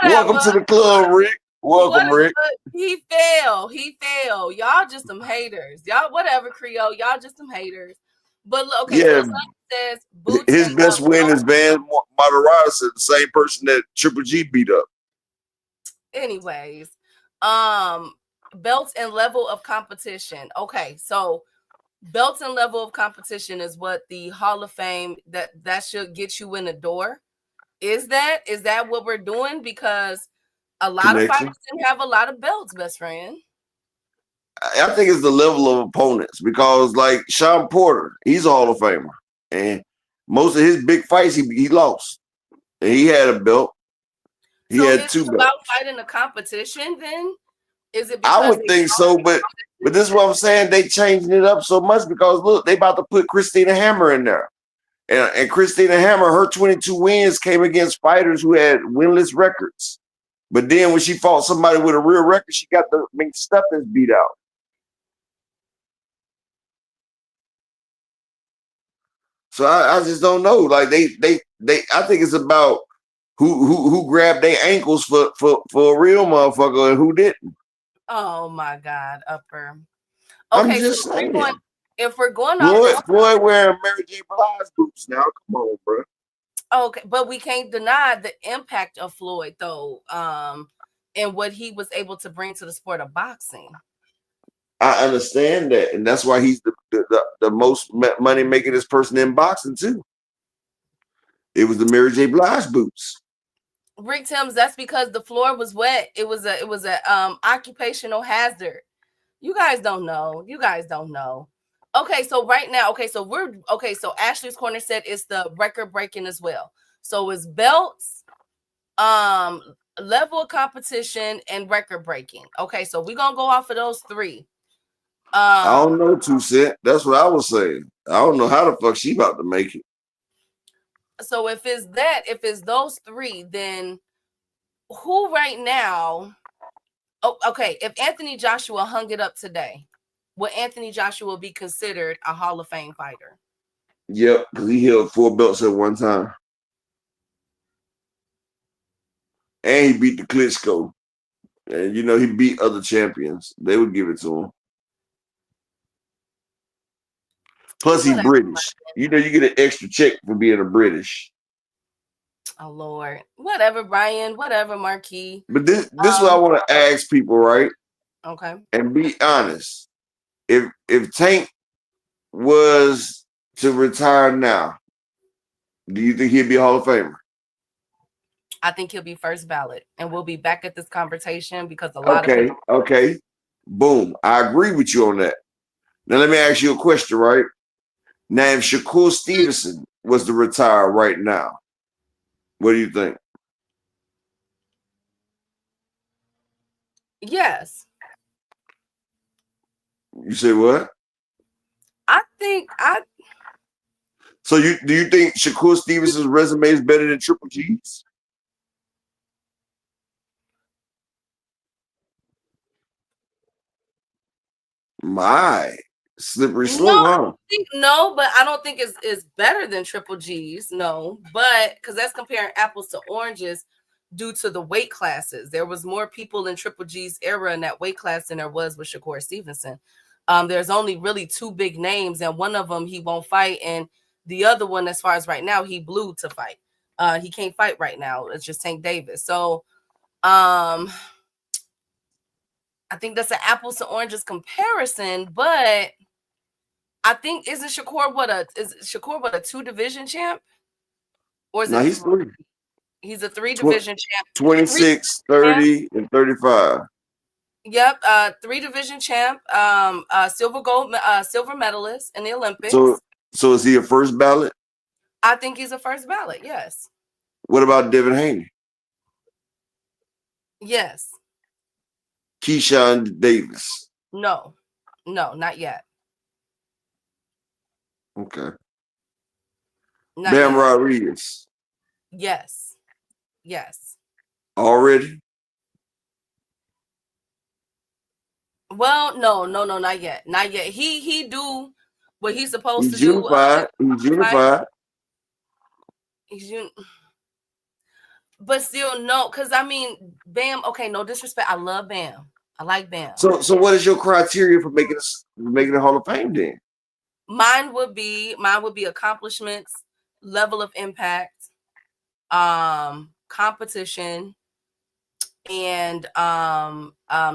Speaker 3: Welcome to the club, Rick. Welcome, Rick.
Speaker 5: He failed. Y'all just some haters. Y'all, whatever, Creole. Y'all just some haters. But okay,
Speaker 3: yeah.
Speaker 5: So says
Speaker 3: his best win is Van Matarazzo, the same person that Triple G beat up.
Speaker 5: Anyways, belts and level of competition. Okay, so belts and level of competition is what the Hall of Fame that should get you in the door. Is that what we're doing? Because a lot of fighters didn't have a lot of belts, best friend.
Speaker 3: I think it's the level of opponents because, like Sean Porter, he's a Hall of Famer, and most of his big fights he lost, and he had a belt. He had 2 belts.
Speaker 5: About fighting a competition, then is it?
Speaker 3: I would think so, but this is what I'm saying. They changing it up so much because look, they about to put Christina Hammer in there, and Christina Hammer, her 22 wins came against fighters who had winless records. But then when she fought somebody with a real record, she got the McStuffins beat out. So I just don't know. Like they I think it's about who grabbed their ankles for a real motherfucker and who didn't.
Speaker 5: Oh my God, Upper.
Speaker 3: I'm
Speaker 5: Okay,
Speaker 3: just
Speaker 5: so
Speaker 3: saying.
Speaker 5: if we're going off
Speaker 3: Floyd wearing Mary J. Blige boots now. Come on, bro.
Speaker 5: Okay, but we can't deny the impact of Floyd though, and what he was able to bring to the sport of boxing.
Speaker 3: I understand that, and that's why he's the most money makingest person in boxing too. It was the Mary J. Blige boots.
Speaker 5: Rick Timms, that's because the floor was wet. It was a occupational hazard. You guys don't know. Okay, so right now, so Ashley's Corner said it's the record breaking as well. So it's belts, level of competition, and record breaking. Okay, so we're gonna go off of those three.
Speaker 3: I don't know, 2 Cent. That's what I was saying. I don't know how the fuck she about to make it.
Speaker 5: So if it's those three, then who right now? Oh, okay. If Anthony Joshua hung it up today, would Anthony Joshua be considered a Hall of Fame fighter?
Speaker 3: Yep, because he held 4 belts at one time. And he beat the Klitschko. And, he beat other champions. They would give it to him. Plus, he's British. You get an extra check for being a British.
Speaker 5: Oh, Lord. Whatever, Brian. Whatever, Marquis.
Speaker 3: But this is what I want to ask people, right?
Speaker 5: Okay.
Speaker 3: And be honest. If Tank was to retire now, do you think he'd be a Hall of Famer?
Speaker 5: I think he'll be first ballot, and we'll be back at this conversation because a lot of people.
Speaker 3: Okay. Boom. I agree with you on that. Now let me ask you a question, right? Now, if Shakur Stevenson was to retire right now, what do you think?
Speaker 5: Yes.
Speaker 3: You say what? So do you think Shakur Stevenson's resume is better than Triple G's? My slippery slope, huh?
Speaker 5: No, but I don't think it's better than Triple G's. No, but because that's comparing apples to oranges due to the weight classes. There was more people in Triple G's era in that weight class than there was with Shakur Stevenson. There's only really 2 big names, and one of them he won't fight, and the other one, as far as right now, he blew to fight. He can't fight right now. It's just Tank Davis. So, I think that's an apples to oranges comparison, but I think isn't Shakur what a 2-division champ? Or is
Speaker 3: he's 3.
Speaker 5: He's a 3-division champ.
Speaker 3: 26, 30, and 35.
Speaker 5: Yep, 3-division champ, silver medalist in the Olympics.
Speaker 3: So is he a first ballot?
Speaker 5: I think he's a first ballot, yes.
Speaker 3: What about Devin Haney?
Speaker 5: Yes.
Speaker 3: Keyshawn Davis?
Speaker 5: No, not yet.
Speaker 3: Okay. Bam Rodriguez?
Speaker 5: Yes.
Speaker 3: Already?
Speaker 5: Well, no, not yet. He do what he's supposed to
Speaker 3: do. He's unified.
Speaker 5: But still, no, because I mean, Bam. Okay, no disrespect. I love Bam. I like Bam.
Speaker 3: So what is your criteria for making a Hall of Fame then?
Speaker 5: Mine would be accomplishments, level of impact, competition, and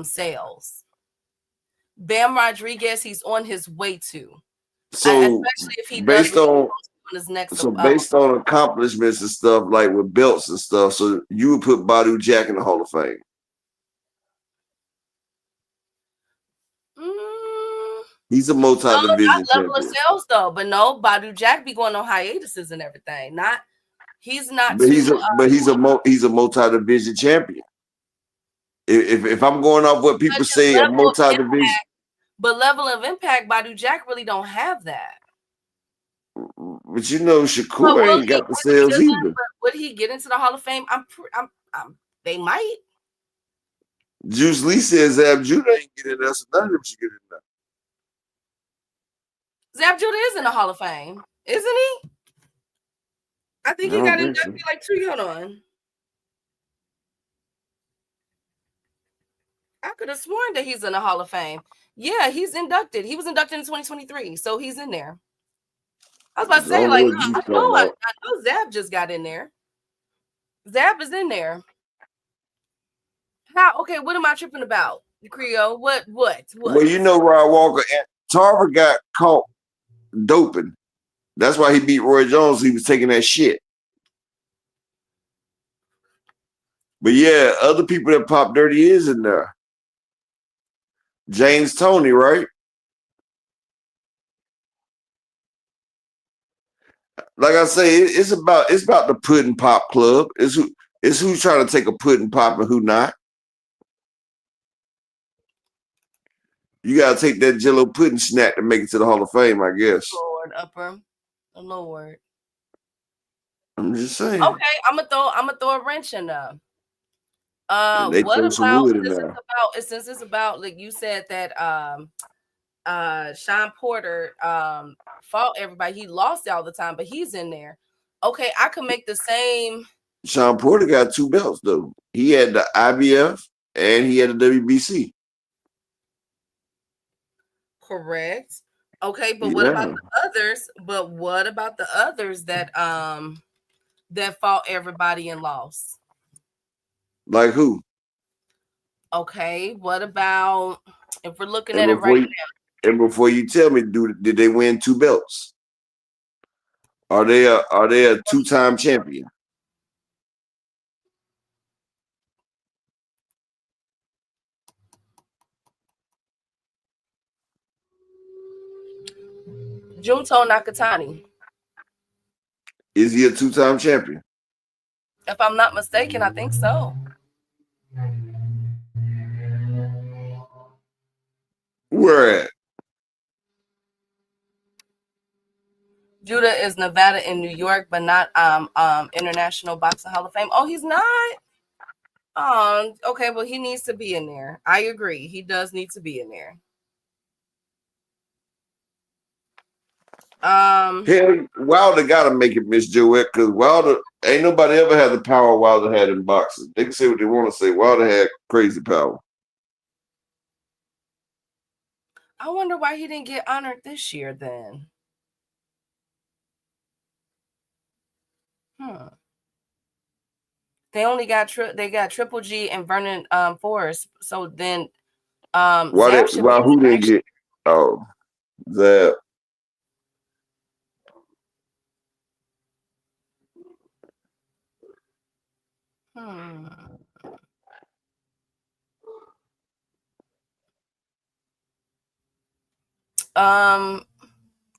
Speaker 5: sales. Bam Rodriguez, he's on his way to.
Speaker 3: So
Speaker 5: especially if he based on his next.
Speaker 3: So based on accomplishments and stuff, like with belts and stuff, so you would put Badu Jack in the Hall of Fame. He's a multi-division
Speaker 5: not level
Speaker 3: champion.
Speaker 5: of sales though, but no, Badu Jack be going on hiatuses and everything. He's not.
Speaker 3: But he's a multi-division champion. If I'm going off what people say, a multi-division.
Speaker 5: But level of impact, Badu Jack really don't have that.
Speaker 3: But Shakur ain't got the sales either.
Speaker 5: Would he get into the Hall of Fame? They might.
Speaker 3: Juice Lee says Zab Judah ain't getting in there, so none of them should get in there.
Speaker 5: Zab Judah is in the Hall of Fame, isn't he? I think he
Speaker 3: I don't
Speaker 5: got
Speaker 3: think
Speaker 5: inducted
Speaker 3: so.
Speaker 5: like 2 years on. I could have sworn that he's in the Hall of Fame. Yeah, he's inducted. He was inducted in 2023, so he's in there. I was about to say, like, I know Zab just got in there. Zab is in there. How? Okay, what am I tripping about? Creole? What?
Speaker 3: Well, you know, Rod Walker, Tarver got caught doping. That's why he beat Roy Jones. He was taking that shit. But yeah, other people that pop dirty is in there. James Toney, right? Like I say, it's about the pudding pop club. It's who's trying to take a pudding pop and who not. You gotta take that Jello pudding snack to make it to the Hall of Fame, I guess.
Speaker 5: Lord upper, Lord.
Speaker 3: I'm just saying.
Speaker 5: Okay, I'm gonna throw a wrench in there.
Speaker 3: They
Speaker 5: What
Speaker 3: throw some wood in there.
Speaker 5: since it's about like you said that Sean Porter fought everybody. He lost all the time, but he's in there. Okay, I could make the same.
Speaker 3: Sean Porter got 2 belts though. He had the IBF and he had the WBC.
Speaker 5: Correct. Okay, but what about the others? But what about the others that fought everybody and lost?
Speaker 3: Like who?
Speaker 5: Okay, what about if we're looking at it right now?
Speaker 3: And before you tell me, did they win 2 belts? Are they a 2-time champion?
Speaker 5: Junto Nakatani.
Speaker 3: Is he a 2-time champion?
Speaker 5: If I'm not mistaken, I think so.
Speaker 3: Where at?
Speaker 5: Judah is Nevada and New York, but not International Boxing Hall of Fame. Oh, he's not? Okay, well, he needs to be in there. I agree. He does need to be in there.
Speaker 3: Hell, Wilder gotta make it, Miss Joette, because Wilder ain't nobody ever had the power Wilder had in boxing. They can say what they want to say. Wilder had crazy power.
Speaker 5: I wonder why he didn't get honored this year then. They only got Triple G and Vernon Forrest. So then
Speaker 3: why who didn't get Zab?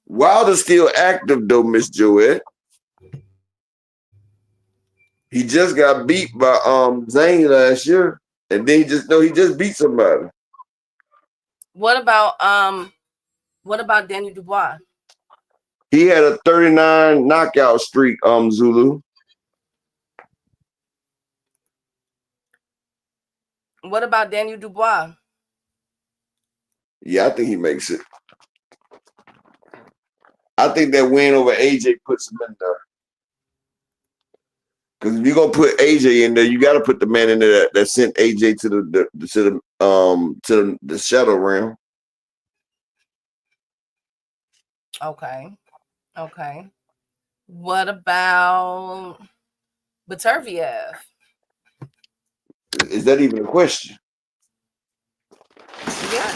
Speaker 3: Wilder's still active though, Miss Joette. He just got beat by Zane last year, and then he just beat somebody.
Speaker 5: What about Daniel Dubois?
Speaker 3: He had a 39 knockout streak, Zulu.
Speaker 5: What about Daniel Dubois?
Speaker 3: Yeah, I think he makes it. I think that win over AJ puts him in there. Because if you're gonna put AJ in there, you got to put the man in there that sent AJ to the shadow realm.
Speaker 5: Okay. What about Beterbiev?
Speaker 3: Is that even a question?
Speaker 5: Yeah.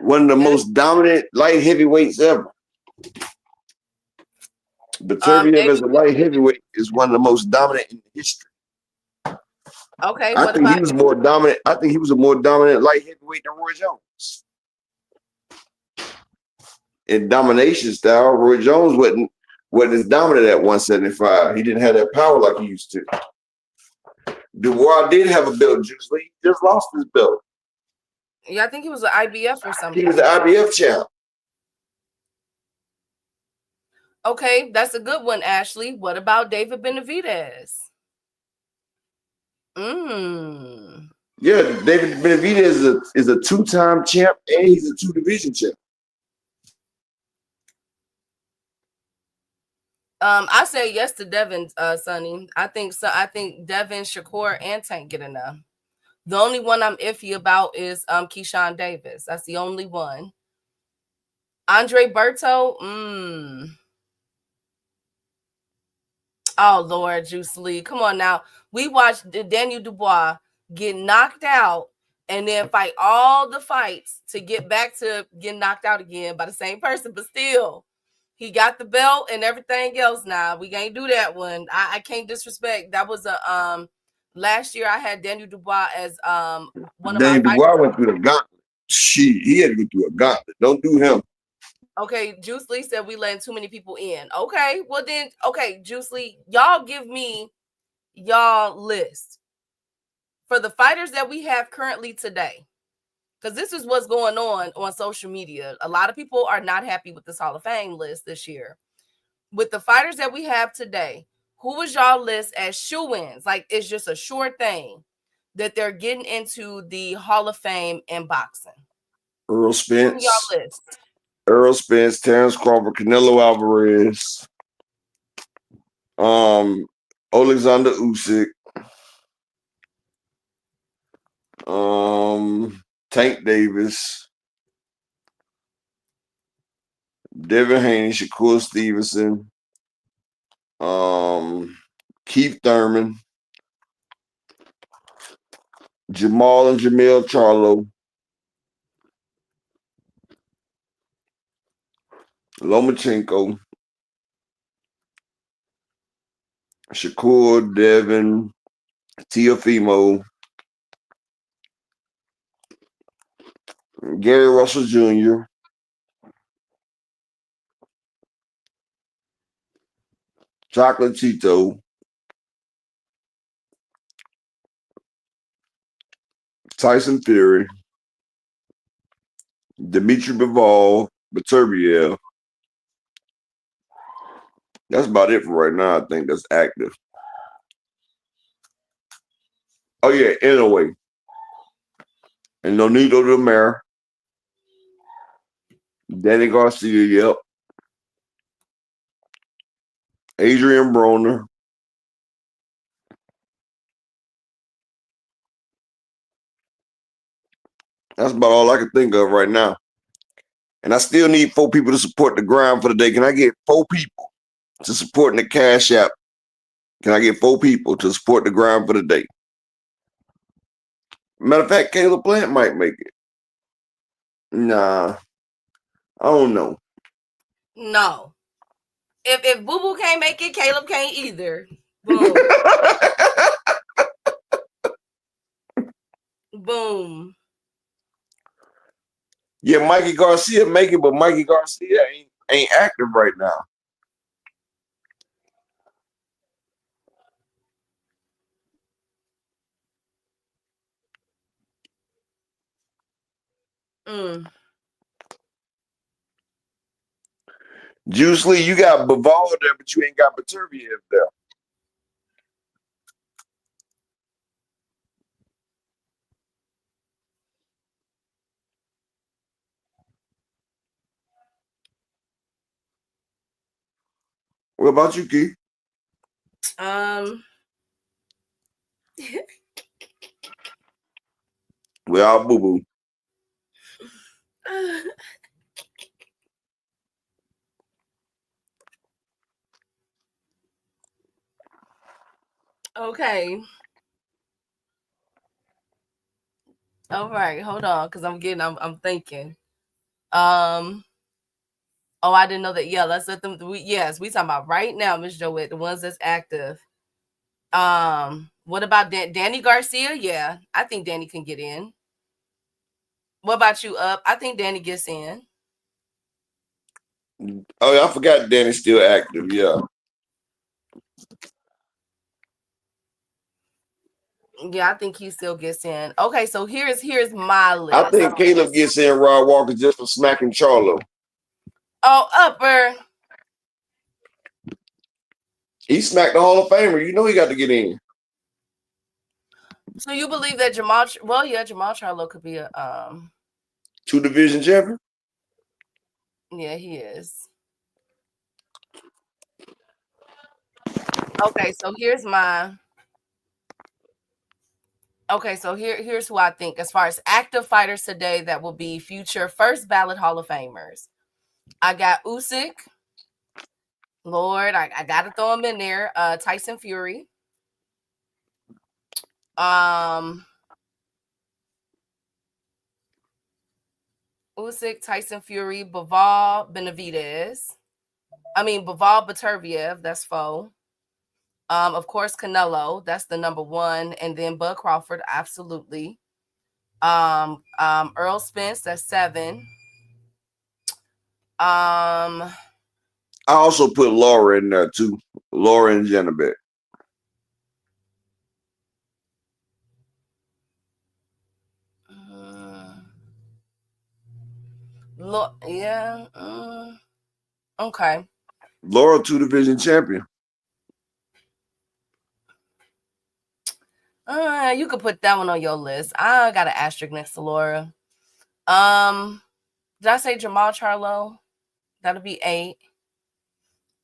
Speaker 3: One of the most dominant light heavyweights ever. Beterbiev as a light heavyweight is one of the most dominant in history.
Speaker 5: Okay.
Speaker 3: I think he was more dominant. I think he was a more dominant light heavyweight than Roy Jones. In domination style, Roy Jones wasn't as dominant at 175. He didn't have that power like he used to. Dubois did have a belt, Juice Lee. He just lost his belt.
Speaker 5: Yeah, I think he was an IBF or something.
Speaker 3: He was the IBF champ.
Speaker 5: Okay, that's a good one, Ashley. What about David Benavidez?
Speaker 3: Yeah, David Benavidez is a 2-time champ and he's a 2-division champ.
Speaker 5: I say yes to Devin, Sonny. I think so. I think Devin, Shakur, and Tank get enough. The only one I'm iffy about is Keyshawn Davis. That's the only one. Andre Berto, Oh Lord, Juice Lee. Come on now. We watched Daniel Dubois get knocked out and then fight all the fights to get back to getting knocked out again by the same person, but still. He got the belt and everything else now. We can't do that one. I can't disrespect. That was a last year I had Daniel Dubois as one of my
Speaker 3: Daniel
Speaker 5: fighters.
Speaker 3: Dubois went through the gauntlet. Shit, he had to go through a gauntlet. Don't do him.
Speaker 5: Okay, Juice Lee said we letting too many people in. Okay, well then, okay, Juice Lee, y'all give me y'all list for the fighters that we have currently today. Because this is what's going on social media. A lot of people are not happy with this Hall of Fame list this year. With the fighters that we have today, who was y'all list as shoo-ins? Like, it's just a sure thing that they're getting into the Hall of Fame in boxing.
Speaker 3: Earl Spence.
Speaker 5: Y'all list.
Speaker 3: Earl Spence, Terrence Crawford, Canelo Alvarez, Alexander Usyk, Tank Davis, Devin Haney, Shakur Stevenson, Keith Thurman, Jamal and Jamil Charlo, Lomachenko, Shakur, Devin, Teofimo, Gary Russell Jr., Chocolatito, Tyson Fury, Dmitry Bivol, Beterbiev. That's about it for right now. I think that's active. Oh yeah, anyway. And Nonito Demare, Danny Garcia, yep. Adrian Broner. That's about all I can think of right now. And I still need 4 people to support the grind for the day. Can I get 4 people to support in the Cash App? Can I get 4 people to support the grind for the day? Matter of fact, Caleb Plant might make it. Nah, I don't know.
Speaker 5: No. If Boo Boo can't make it, Caleb can't either. Boom. Boom.
Speaker 3: Yeah, Mikey Garcia make it, but Mikey Garcia ain't active right now. Juice Lee, you got Bivol there, but you ain't got Beterbiev there. What about you, Keith? Well, Boo Boo.
Speaker 5: Okay. All right, hold on, because I'm thinking. Oh, I didn't know that. Yeah, let's let them. We talking about right now, Miss Joette, the ones that's active. What about Danny Garcia? Yeah, I think Danny can get in. What about you, Up? I think Danny gets in.
Speaker 3: Oh, I forgot Danny's still active. Yeah.
Speaker 5: Yeah, I think he still gets in. Okay, so here's my list.
Speaker 3: I think Caleb gets in Rod Walker just for smacking Charlo.
Speaker 5: Oh, Upper.
Speaker 3: He smacked the Hall of Famer. You know he got to get in.
Speaker 5: So you believe that Jamal Charlo could be a
Speaker 3: 2 division champion?
Speaker 5: yeah, he is. Okay, so here's here's who I think as far as active fighters today that will be future first ballot Hall of Famers. I got Usyk. Lord, I gotta throw him in there. Tyson Fury. Usyk, Tyson Fury, Bivol Beterbiev, that's 4. Of course, Canelo, that's the number 1, and then Bud Crawford, absolutely. Earl Spence, that's 7.
Speaker 3: I also put Laura in there too. Laura and Janabek.
Speaker 5: Yeah. Okay.
Speaker 3: Laura 2 division champion.
Speaker 5: You could put that one on your list. I got an asterisk next to Laura. Did I say Jamal Charlo? That'll be 8.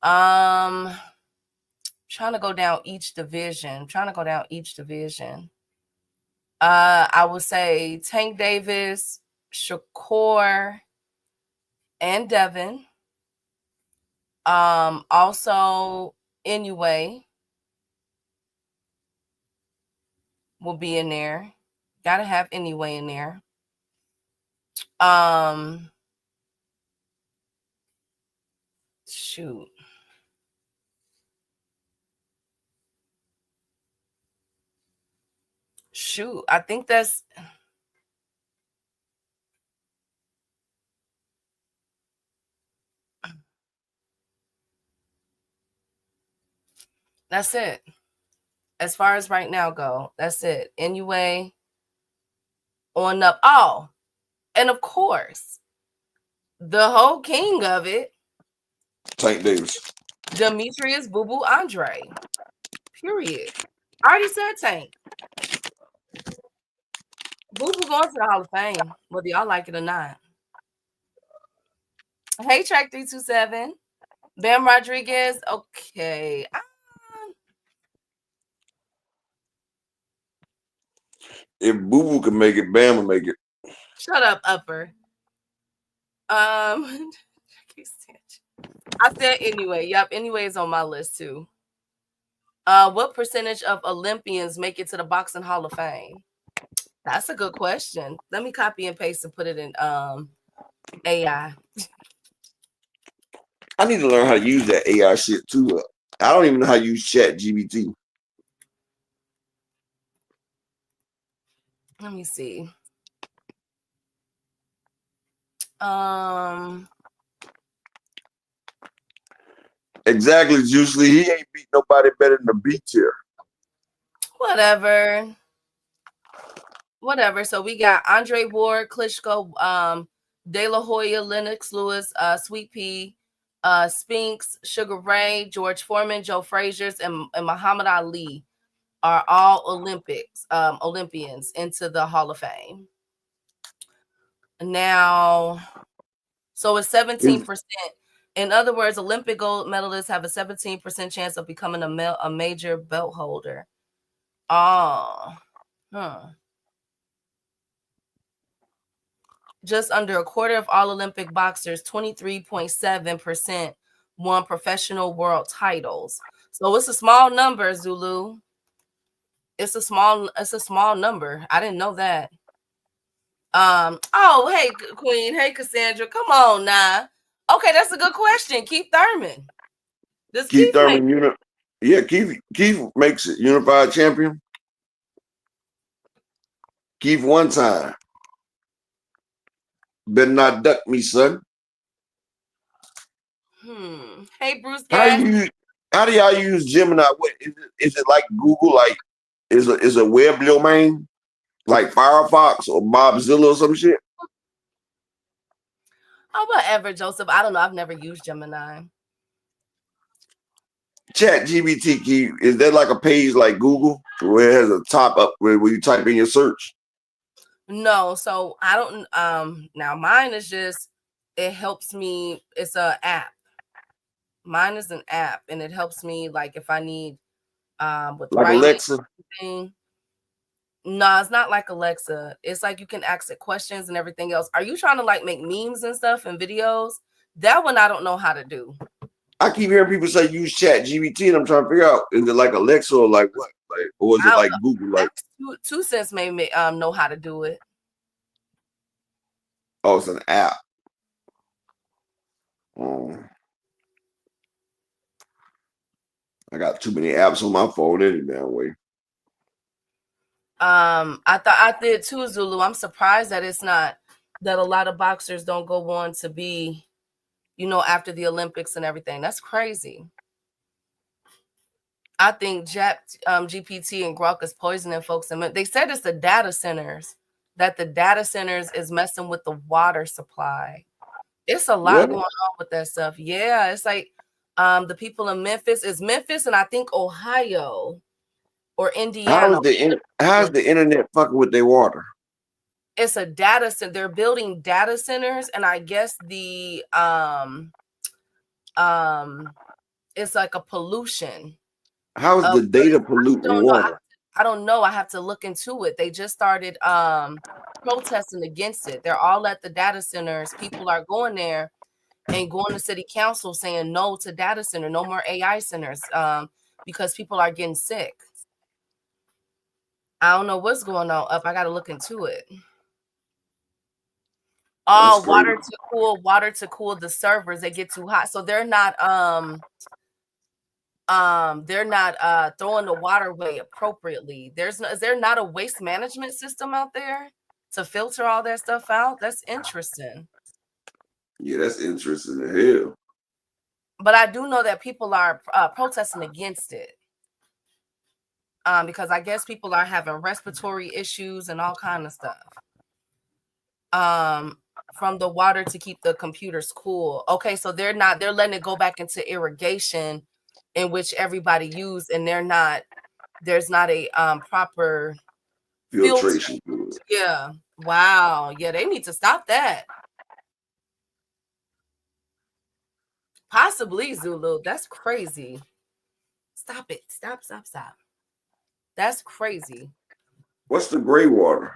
Speaker 5: Trying to go down each division. I would say Tank Davis, Shakur, and Devin. Also Inoue will be in there. Gotta have Inoue in there. Shoot. I think that's it. As far as right now go, that's it. Inoue on up. Oh, and of course, the whole king of it,
Speaker 3: Tank Davis.
Speaker 5: Demetrius Boo Boo Andre. Period. I already said Tank. Boo Boo going to the Hall of Fame, whether y'all like it or not. Hey, Track 327. Bam Rodriguez. Okay.
Speaker 3: If Boo Boo can make it, Bam will make it.
Speaker 5: Shut up, Upper. I said Inoue. Yep, Inoue is on my list too. What percentage of Olympians make it to the Boxing Hall of Fame? That's a good question. Let me copy and paste and put it in AI.
Speaker 3: I need to learn how to use that AI shit too. I don't even know how to use ChatGPT.
Speaker 5: Let me see.
Speaker 3: Exactly, Juicy. He ain't beat nobody better than the beat here.
Speaker 5: Whatever. So we got Andre Ward, Klitschko, De La Hoya, Lennox Lewis, Sweet Pea, Spinks, Sugar Ray, George Foreman, Joe Fraziers, and Muhammad Ali are all Olympians into the Hall of Fame. Now, so it's 17%. In other words, Olympic gold medalists have a 17% chance of becoming a major belt holder. Just under a quarter of all Olympic boxers, 23.7%, won professional world titles. So it's a small number, Zulu. It's a small number. I didn't know that. Oh, hey, Queen. Hey, Cassandra. Come on now. Okay, that's a good question. Keith Thurman. Does
Speaker 3: Keith Thurman Keith makes it unified champion. Keith one time. Better not duck me, son.
Speaker 5: Hey, Bruce.
Speaker 3: How do y'all use Gemini? What is it like Google? Like is a web domain like Firefox or Mozilla or some shit?
Speaker 5: Oh, whatever, Joseph. I don't know. I've never used Gemini.
Speaker 3: Chat GBT, is that like a page like Google where it has a top up where you type in your search?
Speaker 5: No, so I don't. Now mine is just it helps me. It's a app. Mine is an app, and it helps me like if I need with
Speaker 3: Like
Speaker 5: writing
Speaker 3: Alexa?
Speaker 5: thing. No, it's not like Alexa. It's like you can ask it questions and everything else. Are you trying to like make memes and stuff and videos? That one I don't know how to do.
Speaker 3: I keep hearing people say use Chat GBT, and I'm trying to figure out, is it like Alexa or like what? Like, or is it like Google? Like
Speaker 5: 2 Cents may know how to do it.
Speaker 3: Oh, it's an app. I got too many apps on my phone any damn way.
Speaker 5: I thought I did too, Zulu. I'm surprised that it's not that a lot of boxers don't go on to be, you know, after the Olympics and everything. That's crazy. I think GPT and Grok is poisoning folks. And they said it's the data centers, that the data centers is messing with the water supply. It's a lot going on with that stuff. Yeah, it's like the people in Memphis and I think Ohio or Indiana.
Speaker 3: How's the internet fucking with their water?
Speaker 5: It's a data center. They're building data centers, and I guess the it's like a pollution.
Speaker 3: How is the data polluting water?
Speaker 5: I don't know. I have to look into it. They just started protesting against it. They're all at the data centers. People are going there and going to city council saying no to data center, no more AI centers, because people are getting sick. I don't know what's going on up. I got to look into it. Oh, water to cool the servers. They get too hot, so they're not throwing the water away appropriately. Is there not a waste management system out there to filter all that stuff out? That's interesting.
Speaker 3: Yeah, that's interesting as hell.
Speaker 5: But I do know that people are protesting against it. Because I guess people are having respiratory issues and all kind of stuff. From the water to keep the computers cool. Okay, so they're letting it go back into irrigation in which everybody used, and there's not a proper
Speaker 3: filtration.
Speaker 5: Yeah. Wow. Yeah, they need to stop that. Possibly, Zulu. That's crazy. Stop it. Stop. That's crazy.
Speaker 3: What's the gray water?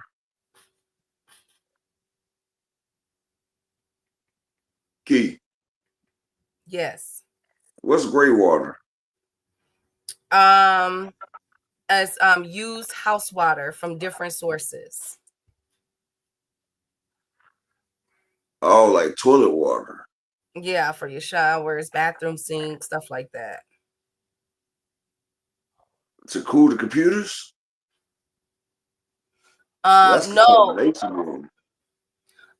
Speaker 3: Key.
Speaker 5: Yes.
Speaker 3: What's gray water?
Speaker 5: As used house water from different sources.
Speaker 3: Oh, like toilet water.
Speaker 5: Yeah, for your showers, bathroom sink, stuff like that.
Speaker 3: To cool the computers?
Speaker 5: No.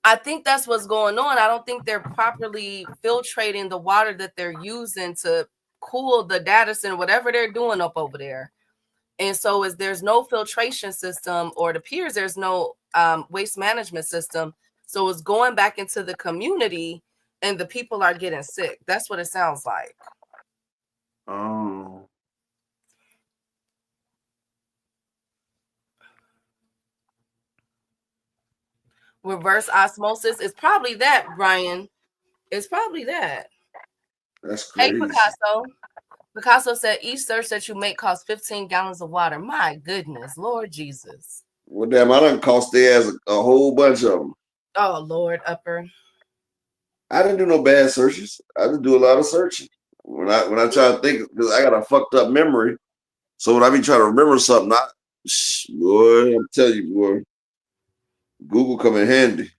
Speaker 5: I think that's what's going on. I don't think they're properly filtrating the water that they're using to cool the data center, whatever they're doing up over there. And so there's no filtration system, or it appears there's no waste management system. So it's going back into the community and the people are getting sick. That's what it sounds like.
Speaker 3: Oh.
Speaker 5: Reverse osmosis is probably that, Brian. It's probably that.
Speaker 3: That's crazy.
Speaker 5: Hey, Picasso. Picasso said each search that you make costs 15 gallons of water. My goodness, Lord Jesus.
Speaker 3: Well, damn, I done cost their ass a whole bunch of them.
Speaker 5: Oh, Lord, Upper.
Speaker 3: I didn't do no bad searches. I just do a lot of searching. When I try to think, because I got a fucked up memory. So when I be trying to remember something, boy, I'm telling you, boy, Google come in handy.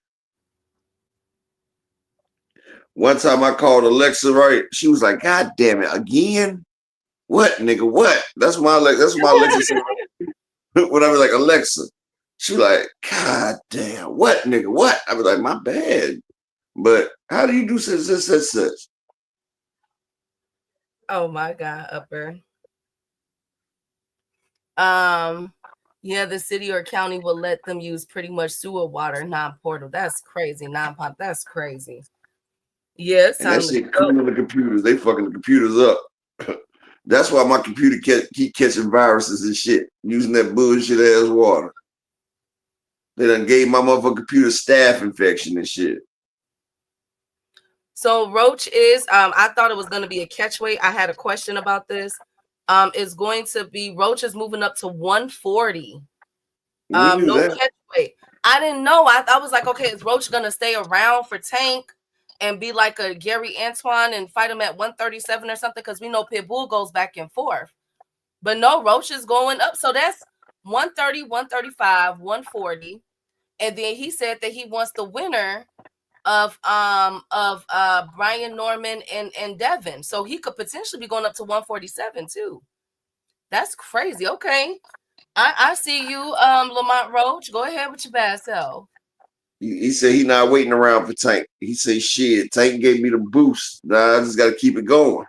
Speaker 3: One time I called Alexa, right? She was like, "God damn it, again? What, nigga? What?" That's my Alexa said. When I was like, "Alexa," she was like, "God damn, what, nigga? What?" I was like, "My bad." But how do you do such?
Speaker 5: Oh my God, Upper. Yeah, the city or county will let them use pretty much sewer water, non-portable. That's crazy. Non-pot. That's crazy. Yes,
Speaker 3: and that shit cooling the computers. They fucking the computers up. That's why my computer keep catching viruses and shit using that bullshit ass water. They done gave my motherfucking computer staph infection and shit.
Speaker 5: So Roach is, I thought it was going to be a catchweight. I had a question about this. It's going to be Roach is moving up to 140.
Speaker 3: We knew
Speaker 5: No
Speaker 3: that.
Speaker 5: catchweight. I didn't know. I was like, okay, is Roach going to stay around for Tank and be like a Gary Antoine and fight him at 137 or something? Because we know Pitbull goes back and forth. But no, Roach is going up. So that's 130, 135, 140. And then he said that he wants the winner of Brian Norman and Devin. So he could potentially be going up to 147 too. That's crazy. Okay. I see you, Lamont Roach. Go ahead with your bad self.
Speaker 3: He said he not waiting around for Tank. He said, shit, Tank gave me the boost. Now I just got to keep it going.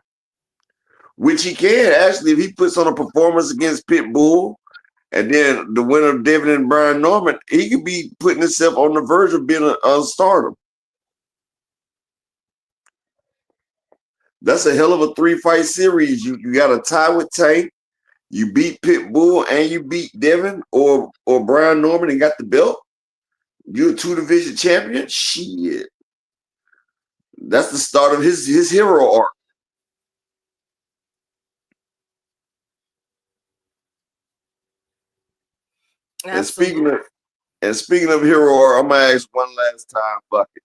Speaker 3: Which he can, actually, if he puts on a performance against Pitbull, and then the winner of Devin and Brian Norman, he could be putting himself on the verge of being a stardom. That's a hell of a 3-fight series. You got a tie with Tank, you beat Pitbull, and you beat Devin or Brian Norman and got the belt. You're a 2-division champion? Shit. That's the start of his hero arc.
Speaker 5: Absolutely.
Speaker 3: And speaking of hero arc, I'm gonna ask one last time, Bucket.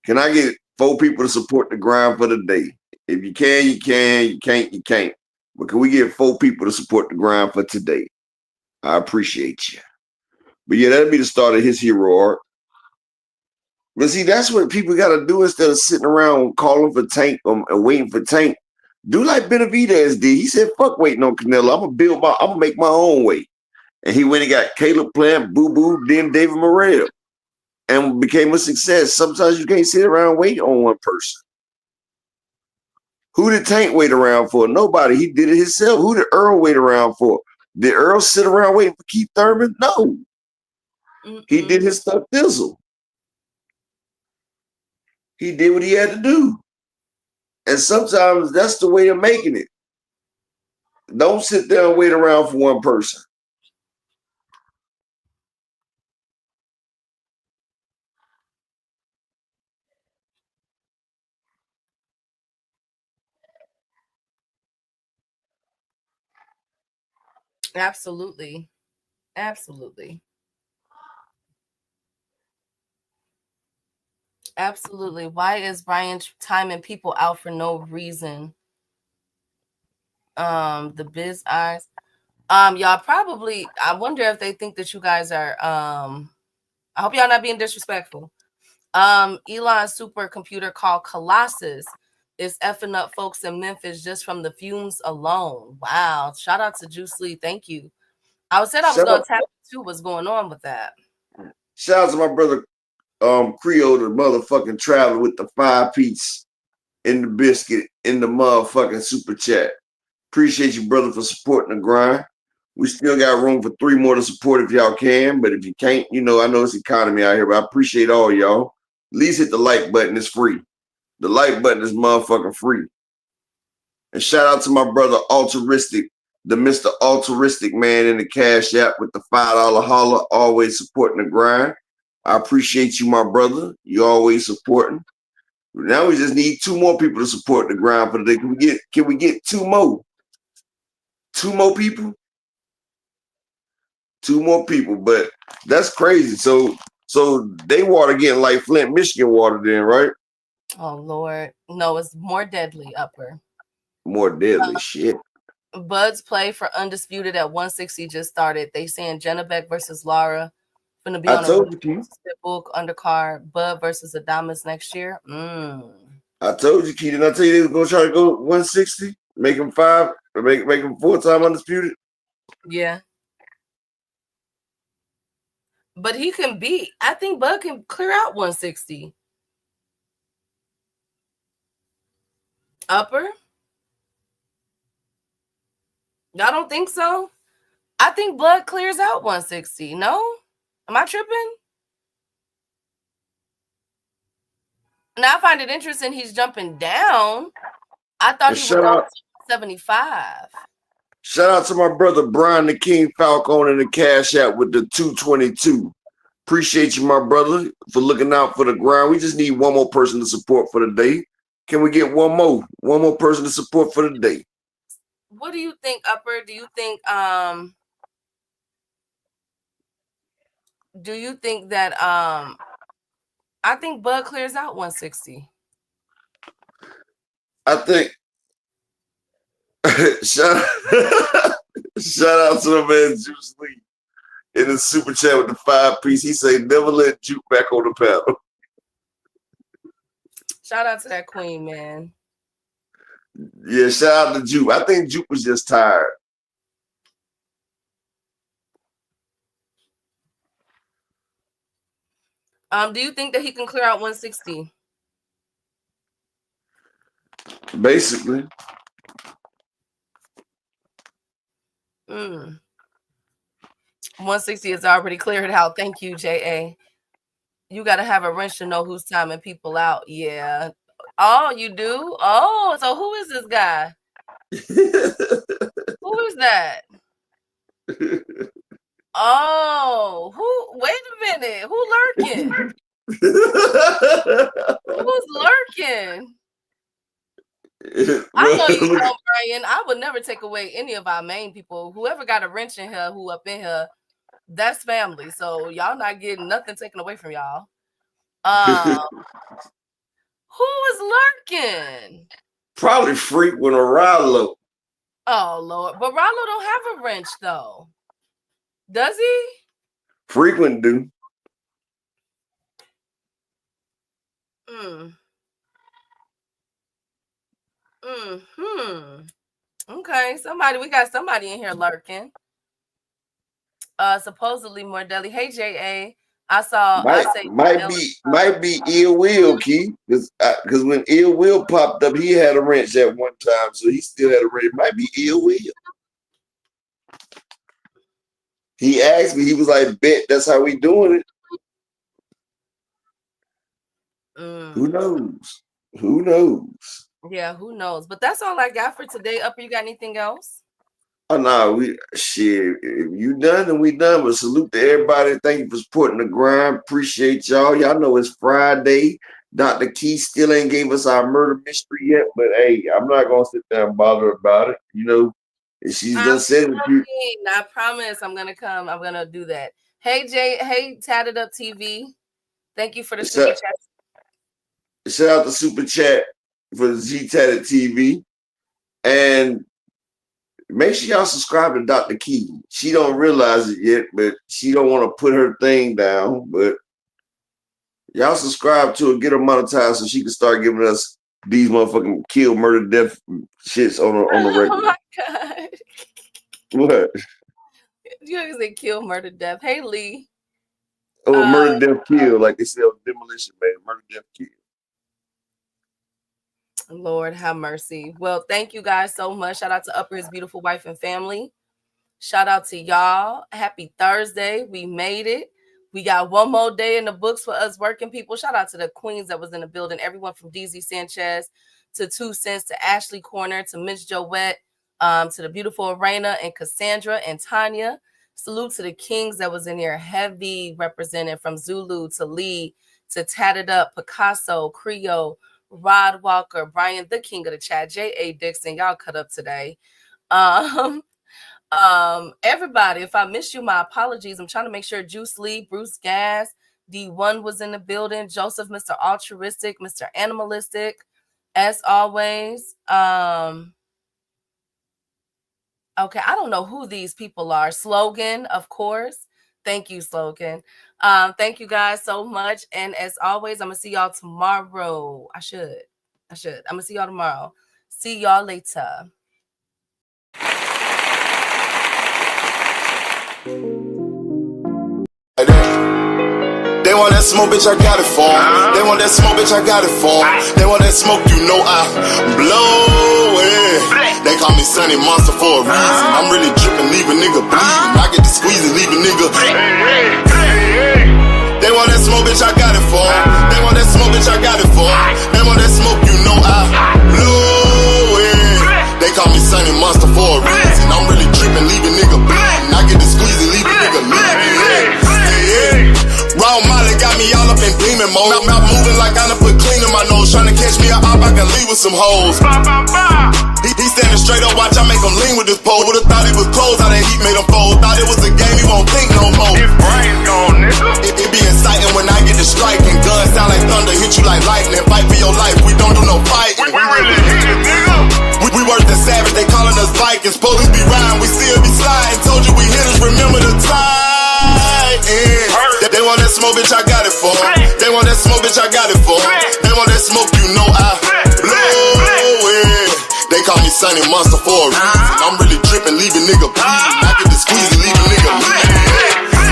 Speaker 3: Can I get 4 people to support the grind for the day? If you can, you can. You can't, you can't. But can we get 4 people to support the grind for today? I appreciate you. But yeah, that'll be the start of his hero arc. But see, that's what people got to do instead of sitting around calling for Tank and waiting for Tank. Do like Benavidez did. He said, "Fuck waiting on Canelo. I'm gonna make my own way." And he went and got Caleb Plant, Boo Boo, then David Morrell, and became a success. Sometimes you can't sit around waiting on one person. Who did Tank wait around for? Nobody. He did it himself. Who did Earl wait around for? Did Earl sit around waiting for Keith Thurman? No. He did his stuff thizzle. He did what he had to do. And sometimes that's the way of making it. Don't sit there and wait around for one person.
Speaker 5: Absolutely. Absolutely. Absolutely. Why is Brian timing people out for no reason? The Biz Eyes. Y'all probably, I wonder if they think that you guys are, I hope y'all not being disrespectful. Elon's supercomputer called Colossus is effing up folks in Memphis just from the fumes alone. Wow. Shout out to Juice Lee. Thank you. I was going to tap into what's going on with that.
Speaker 3: Shout out to my brother Creole, the motherfucking traveler with the 5-piece in the biscuit in the motherfucking super chat. Appreciate you, brother, for supporting the grind. We still got room for 3 more to support if y'all can, but if you can't, I know it's economy out here, but I appreciate all y'all. At least hit the like button. It's free. The like button is motherfucking free. And shout out to my brother Altruistic, the Mr. Altruistic man in the Cash App with the $5 holler, always supporting the grind. I appreciate you, my brother. You always supporting. Now we just need 2 more people to support the grind for the day. Can we get 2 more? 2 more people? 2 more people, but that's crazy. So they water getting like Flint, Michigan water then, right?
Speaker 5: Oh Lord. No, it's more deadly, Upper.
Speaker 3: More deadly shit.
Speaker 5: Bud's play for Undisputed at 160 just started. They saying Jenna Beck versus Lara. Gonna be on a Pitbull undercard. Bud versus Adamas next year.
Speaker 3: I told you, Key. Didn't I tell you they was gonna try to go 160? Make him 5 or make him 4-time Undisputed?
Speaker 5: Yeah. But he can beat. I think Bud can clear out 160. Upper? Y'all don't think so? I think Bud clears out 160. No? Am I tripping? Now I find it interesting he's jumping down. I thought he was going to $175.
Speaker 3: Shout out to my brother Brian the King Falcone in the Cash App with the 222. Appreciate you, my brother, for looking out for the grind. We just need one more person to support for the day. Can we get one more person to support for the day?
Speaker 5: What do you think, Upper? Do you think that I think Bud clears out 160.
Speaker 3: I think shout out to the man Juice Lee in the super chat with the 5-piece. He say never let Juke back on the panel.
Speaker 5: Shout out to that queen, man.
Speaker 3: Yeah, shout out to Juke. I think Juke was just tired.
Speaker 5: Do you think that he can clear out 160?
Speaker 3: Basically.
Speaker 5: 160 is already cleared out. Thank you, JA. You got to have a wrench to know who's timing people out. Yeah. Oh, you do? Oh, so who is this guy? Who is that? Oh, wait a minute. Who lurking? Who's lurking? I know you know, Brian. I would never take away any of our main people. Whoever got a wrench in here, who up in here, that's family. So y'all not getting nothing taken away from y'all. Who is lurking?
Speaker 3: Probably Frequent or Rollo.
Speaker 5: Oh Lord, but Rollo don't have a wrench though. Does he?
Speaker 3: Frequent do.
Speaker 5: Okay, we got somebody in here lurking. Supposedly Mordelli. Hey, JA.
Speaker 3: Might be Ill Will, Key, because when Ill Will popped up, he had a wrench at one time, so he still had a wrench. It might be Ill Will. He asked me, he was like, bet that's how we doing it. Who knows? Who knows?
Speaker 5: Yeah, who knows? But that's all I got for today. Upper, you got anything else?
Speaker 3: Oh no, if you done and we done, but salute to everybody. Thank you for supporting the grind. Appreciate y'all. Y'all know it's Friday. Dr. Key still ain't gave us our murder mystery yet, but hey, I'm not gonna sit there and bother about it. You know, she's just said it.
Speaker 5: I promise I'm gonna come. I'm gonna do that. Hey Jay, hey Tatted Up TV. Thank you for the super chat.
Speaker 3: Shout out to Super Chat for Z Tatted TV. And make sure y'all subscribe to Dr. Key. She don't realize it yet, but she don't want to put her thing down. But y'all subscribe to her, get her monetized so she can start giving us these motherfucking kill, murder, death shits on the record.
Speaker 5: Oh my God.
Speaker 3: What?
Speaker 5: You gonna say kill, murder, death. Hey Lee.
Speaker 3: Oh, murder, death, kill, like they said on Demolition Man. Murder, death, kill.
Speaker 5: Lord have mercy. Well, thank you guys so much. Shout out to Upper, his beautiful wife and family. Shout out to y'all. Happy Thursday. We made it. We got one more day in the books for us working people. Shout out to the queens that was in the building. Everyone from DZ Sanchez to 2 Cents to Ashley Corner to Miss Joette to the beautiful Raina and Cassandra and Tanya. Salute to the kings that was in here heavy represented from Zulu to Lee to Tatted Up, Picasso, Creole, Rod Walker, Brian, the king of the chat, J.A. Dixon. Y'all cut up today. Everybody, if I missed you, my apologies. I'm trying to make sure Juice Lee, Bruce Gas, D1 was in the building, Joseph, Mr. Altruistic, Mr. Animalistic, as always. Okay, I don't know who these people are. Slogan, of course. Thank you, Slogan. Thank you guys so much. And as always, I'm going to see y'all tomorrow. I should. I'm going to see y'all tomorrow. See y'all later.
Speaker 1: They want that smoke, bitch, I got it for 'em. They want that smoke, bitch, I got it for 'em. They want that smoke, you know I blow it. They call me Sunny Monster for a reason. I'm really dripping, leave a nigga bleeding. I get to squeeze and leave a nigga. They want that smoke, bitch, I got it for 'em. They want that smoke, bitch, I got it for 'em. They want that smoke, you know I blow it. They call me leave a nigga bleeding. I get the squeezy, leave a nigga leaving. Raw Molly got me all up in demon mode. Mouth moving like I done put clean in my nose. Tryna catch me a op, I can leave with some hoes. He standing straight up, watch I make him lean with this pole. Would've thought it was closed, how that heat made him fold. Thought it was a game, he won't think no more.
Speaker 2: His brain's gone, nigga.
Speaker 1: It be exciting when I get to striking. Guns sound like thunder, hit you like lightning. Fight for your life, we don't do no fighting.
Speaker 2: We really hit it, nigga.
Speaker 1: We worse than savage, they calling us Vikings. Police be riding, we still be sliding. Told you we hitters, remember the time. They want that smoke, bitch, I got it for 'em. They want that smoke, bitch, I got it for 'em. They want that smoke, you know I blow it. They call me Sunny Monster for a reason. I'm really dripping, leaving nigga bleeding. I get the squeezy, leaving nigga bleeding.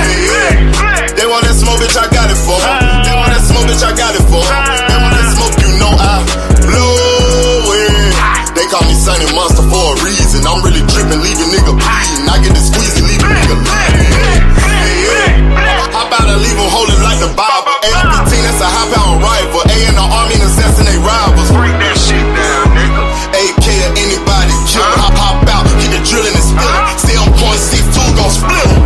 Speaker 1: They want that smoke, bitch, I got it for 'em. They want that smoke, bitch, I got it for 'em. They want that smoke, you know I blow it. They call me Sunny Monster for a reason. I'm really dripping, leaving nigga bleeding. I get the squeezy, leaving nigga bleeding. How about I leave them holding like the Bible? AR-15, that's a high-power rifle. A in the army and assassinate rivals.
Speaker 2: Break that shit down, nigga.
Speaker 1: AK to anybody kill. Hop out, get the drilling and spilling. 7.62 gon' split 'em.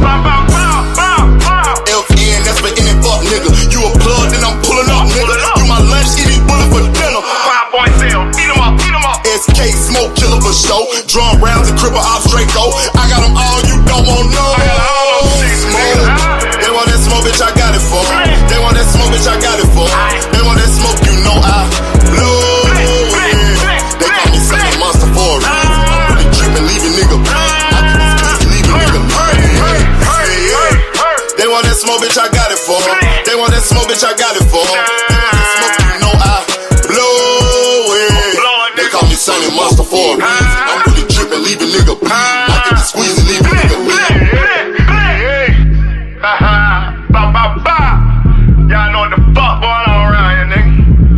Speaker 1: FN, that's for any fuck nigga. You a plug, then I'm pulling up, nigga. You my lunch, eat these bullets for dinner.
Speaker 2: 5.0, eat 'em up, eat 'em up.
Speaker 1: SK, smoke killer for show. Drum rounds and cripple ops straight go. I got them all, you don't want no.
Speaker 2: I got all those shits, nigga.
Speaker 1: They want that smoke, bitch, I got it for 'em. They want that smoke, bitch, I got it for 'em. They want that smoke, you know I blow it. They call me Sunny Monster for a reason. I'm really dripping, leaving nigga bleeding. I get this pussy, leaving nigga bleeding. They want that smoke, bitch, I got it for 'em. They want that smoke, bitch, I got it for 'em.